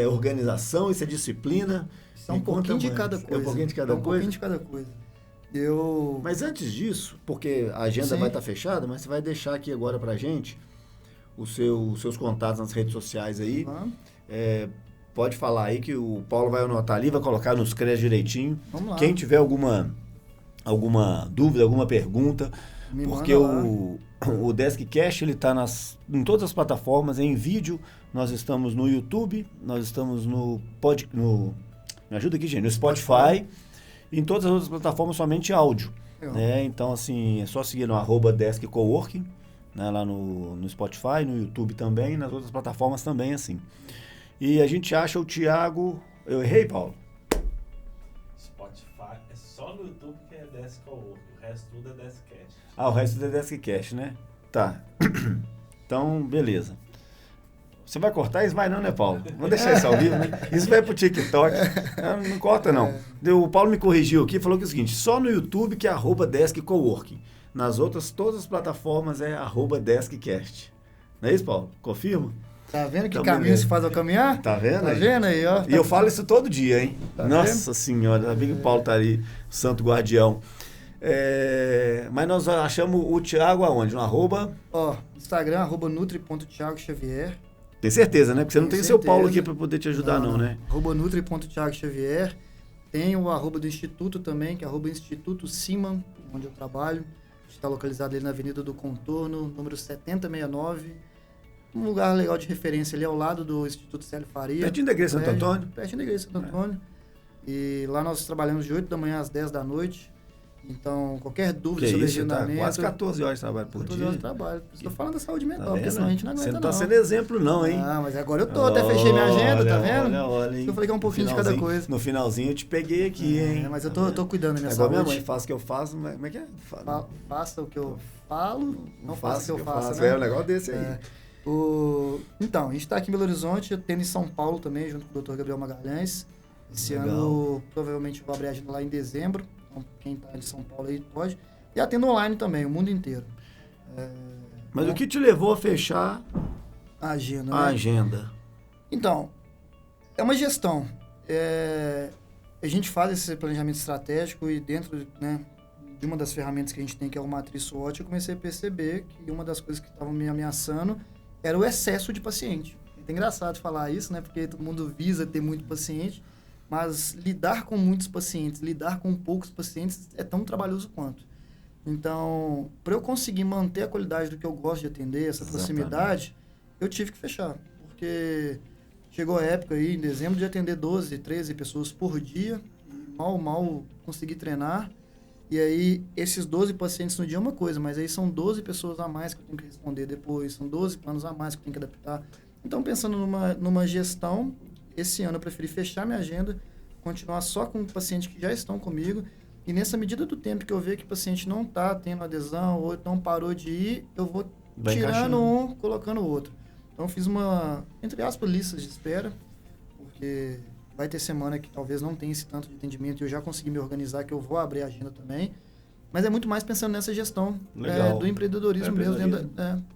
[SPEAKER 1] organização? Isso é disciplina?
[SPEAKER 2] Isso é um pouquinho de cada coisa.
[SPEAKER 1] É um pouquinho de cada coisa?
[SPEAKER 2] Um pouquinho de cada coisa.
[SPEAKER 1] Mas antes disso, porque a agenda vai estar fechada, mas você vai deixar aqui agora pra gente os seus contatos nas redes sociais aí. Pode falar aí que o Paulo vai anotar ali, vai colocar nos créditos direitinho.
[SPEAKER 2] Vamos lá.
[SPEAKER 1] Quem tiver alguma dúvida, alguma pergunta, porque o Deskcast ele está em todas as plataformas, em vídeo. Nós estamos no YouTube, nós estamos me ajuda aqui, gente, no Spotify. E em todas as outras plataformas somente áudio. Né? Então, assim, é só seguir no @DeskCoworking, né? Lá no Spotify, no YouTube também, nas outras plataformas também, assim. E a gente acha o Thiago... Eu errei, Paulo?
[SPEAKER 3] Spotify é só no YouTube que é Desk Coworking, o resto tudo é Deskcast.
[SPEAKER 1] O resto tudo é Deskcast, né? Tá. Então, beleza. Você vai cortar isso? Vai não, né, Paulo? Vamos deixar isso ao vivo, né? Isso vai pro TikTok. Não corta, não. O Paulo me corrigiu aqui, falou que é o seguinte, só no YouTube que é @DeskCoworking. Nas outras, todas as plataformas é @DeskCast. Não é isso, Paulo? Confirma?
[SPEAKER 2] Tá vendo que
[SPEAKER 1] Então,
[SPEAKER 2] caminho
[SPEAKER 1] beleza.
[SPEAKER 2] se faz ao caminhar?
[SPEAKER 1] Tá vendo
[SPEAKER 2] Tá
[SPEAKER 1] aí?
[SPEAKER 2] vendo aí, ó?
[SPEAKER 1] E eu falo isso todo dia, hein?
[SPEAKER 2] Tá
[SPEAKER 1] Nossa Senhora, ainda bem que o Paulo tá ali, o santo guardião. Mas nós achamos o Thiago aonde? No arroba?
[SPEAKER 2] Ó, Instagram, @nutri.thiagoxavier.
[SPEAKER 1] Tem certeza, né? Porque você não tem
[SPEAKER 2] Tenho
[SPEAKER 1] seu Paulo
[SPEAKER 2] certeza.
[SPEAKER 1] aqui para poder te ajudar, não, né?
[SPEAKER 2] @nutri.thiagoxavier. Tem o @ do Instituto também, que é @Instituto Siman, onde eu trabalho. Está localizado ali na Avenida do Contorno, número 7069. Um lugar legal de referência ali ao lado do Instituto Célio Faria.
[SPEAKER 1] Pertinho da Igreja Santo Antônio.
[SPEAKER 2] Pertinho da Igreja Santo Antônio. E lá nós trabalhamos de 8 da manhã às 10 da noite. Então, qualquer dúvida sobre
[SPEAKER 1] isso, tá
[SPEAKER 2] agendamento...
[SPEAKER 1] quase 14 horas de trabalho por
[SPEAKER 2] 14
[SPEAKER 1] dia.
[SPEAKER 2] horas de trabalho. Estou falando da saúde mental,
[SPEAKER 1] Tá
[SPEAKER 2] porque
[SPEAKER 1] vendo?
[SPEAKER 2] senão a gente não aguenta,
[SPEAKER 1] Você não tá
[SPEAKER 2] não.
[SPEAKER 1] sendo exemplo, não, hein?
[SPEAKER 2] Ah, mas agora eu tô. Até fechei minha agenda, tá vendo?
[SPEAKER 1] Olha, hein?
[SPEAKER 2] Eu falei que é um pouquinho de cada coisa.
[SPEAKER 1] No finalzinho eu te peguei aqui, hein?
[SPEAKER 2] Mas eu tô cuidando da minha
[SPEAKER 1] Igual
[SPEAKER 2] saúde.
[SPEAKER 1] minha mãe, faça o que eu faço, mas como é que é?
[SPEAKER 2] Faça o que eu falo, não faça o que eu faço,
[SPEAKER 1] É
[SPEAKER 2] né?
[SPEAKER 1] um negócio desse aí.
[SPEAKER 2] Então, a gente está aqui em Belo Horizonte, eu tendo em São Paulo também, junto com o Dr. Gabriel Magalhães. Esse
[SPEAKER 1] Legal.
[SPEAKER 2] ano, provavelmente, eu vou abrir a agenda lá em dezembro. Então, quem está de São Paulo aí pode. E atendo online também, o mundo inteiro.
[SPEAKER 1] Mas o que te levou a fechar
[SPEAKER 2] A agenda,
[SPEAKER 1] a
[SPEAKER 2] né?
[SPEAKER 1] agenda?
[SPEAKER 2] Então, é uma gestão. A gente faz esse planejamento estratégico e dentro, né, de uma das ferramentas que a gente tem, que é o Matriz SWOT, eu comecei a perceber que uma das coisas que estavam me ameaçando era o excesso de paciente. É engraçado falar isso, né, porque todo mundo visa ter muito paciente, mas lidar com muitos pacientes, lidar com poucos pacientes é tão trabalhoso quanto. Então, para eu conseguir manter a qualidade do que eu gosto de atender, essa proximidade, eu tive que fechar, porque chegou a época aí, em dezembro, de atender 12, 13 pessoas por dia, mal consegui treinar, e aí esses 12 pacientes no dia é uma coisa, mas aí são 12 pessoas a mais que eu tenho que responder depois, são 12 planos a mais que eu tenho que adaptar. Então, pensando numa gestão, esse ano eu preferi fechar minha agenda, continuar só com pacientes que já estão comigo, e nessa medida do tempo que eu ver que o paciente não está tendo adesão ou não parou de ir, eu vou tirando um, colocando o outro. Então, eu fiz uma, entre aspas, lista de espera, porque vai ter semana que talvez não tenha esse tanto de atendimento e eu já consegui me organizar, que eu vou abrir a agenda também. Mas é muito mais pensando nessa gestão do empreendedorismo mesmo,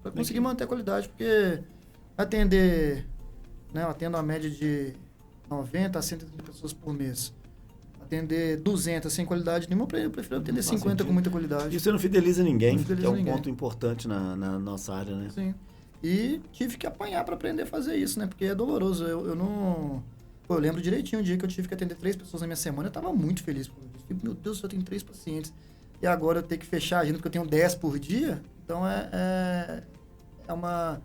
[SPEAKER 2] para conseguir manter a qualidade, porque atender, né, eu atendo a média de 90 a 130 pessoas por mês. Atender 200 sem qualidade nenhuma, eu prefiro atender 50 com muita qualidade.
[SPEAKER 1] E você não fideliza ninguém, que é um
[SPEAKER 2] ninguém.
[SPEAKER 1] ponto importante na nossa área, né?
[SPEAKER 2] Sim. E tive que apanhar para aprender a fazer isso, né? Porque é doloroso. Eu não... Pô, eu lembro direitinho um dia que eu tive que atender 3 pessoas na minha semana. Eu tava muito feliz. Meu Deus, eu tenho 3 pacientes. E agora eu tenho que fechar a agenda porque eu tenho 10 por dia. Então é uma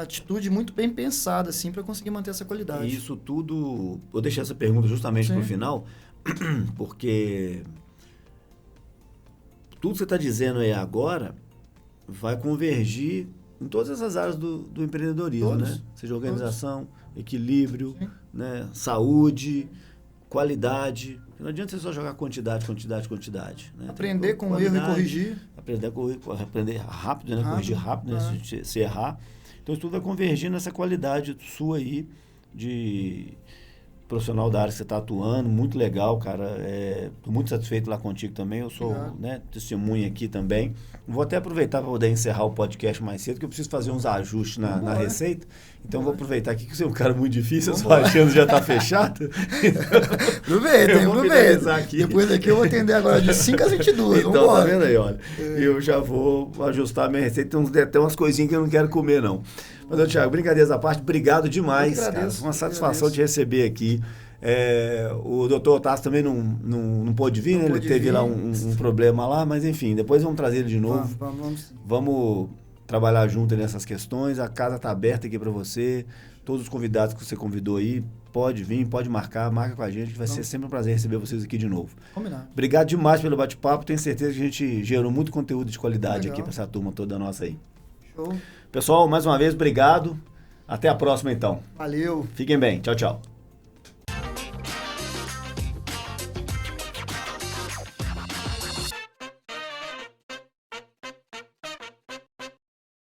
[SPEAKER 2] atitude muito bem pensada, assim, para conseguir manter essa qualidade.
[SPEAKER 1] E isso tudo... Eu deixei essa pergunta justamente para o final, porque tudo que você está dizendo aí agora vai convergir em todas essas áreas do empreendedorismo, né? Seja organização, equilíbrio, né? Saúde, qualidade. Não adianta você só jogar quantidade. Né?
[SPEAKER 2] Aprender com o erro e corrigir.
[SPEAKER 1] Aprender rápido, né? Corrigir rápido, né? Se errar. Então, isso tudo vai convergir nessa qualidade sua aí de profissional da área que você está atuando. Muito legal, cara. Estou muito satisfeito lá contigo também. Eu sou testemunha aqui também. Vou até aproveitar para poder encerrar o podcast mais cedo, que eu preciso fazer uns ajustes na receita. Então, vou aproveitar aqui que você é um cara muito difícil, a sua agenda já está fechada.
[SPEAKER 2] Aproveita. Depois daqui eu vou atender agora de 5 às 22.
[SPEAKER 1] Então, tá vendo aí, olha. Eu já vou ajustar a minha receita. Tem até umas coisinhas que eu não quero comer, não. Mas, Thiago, brincadeiras à parte, obrigado demais, cara. Foi uma satisfação te receber aqui. O doutor Otávio também não pôde vir, né? Ele teve lá um problema lá, mas enfim, depois vamos trazer ele de novo. Vamos trabalhar junto nessas questões. A casa está aberta aqui para você. Todos os convidados que você convidou aí, pode vir, pode marca com a gente, que vai ser sempre um prazer receber vocês aqui de novo.
[SPEAKER 2] Combinado.
[SPEAKER 1] Obrigado demais pelo bate-papo. Tenho certeza que a gente gerou muito conteúdo de qualidade aqui para essa turma toda nossa aí.
[SPEAKER 2] Show.
[SPEAKER 1] Pessoal, mais uma vez, obrigado. Até a próxima, então.
[SPEAKER 2] Valeu.
[SPEAKER 1] Fiquem bem. Tchau, tchau.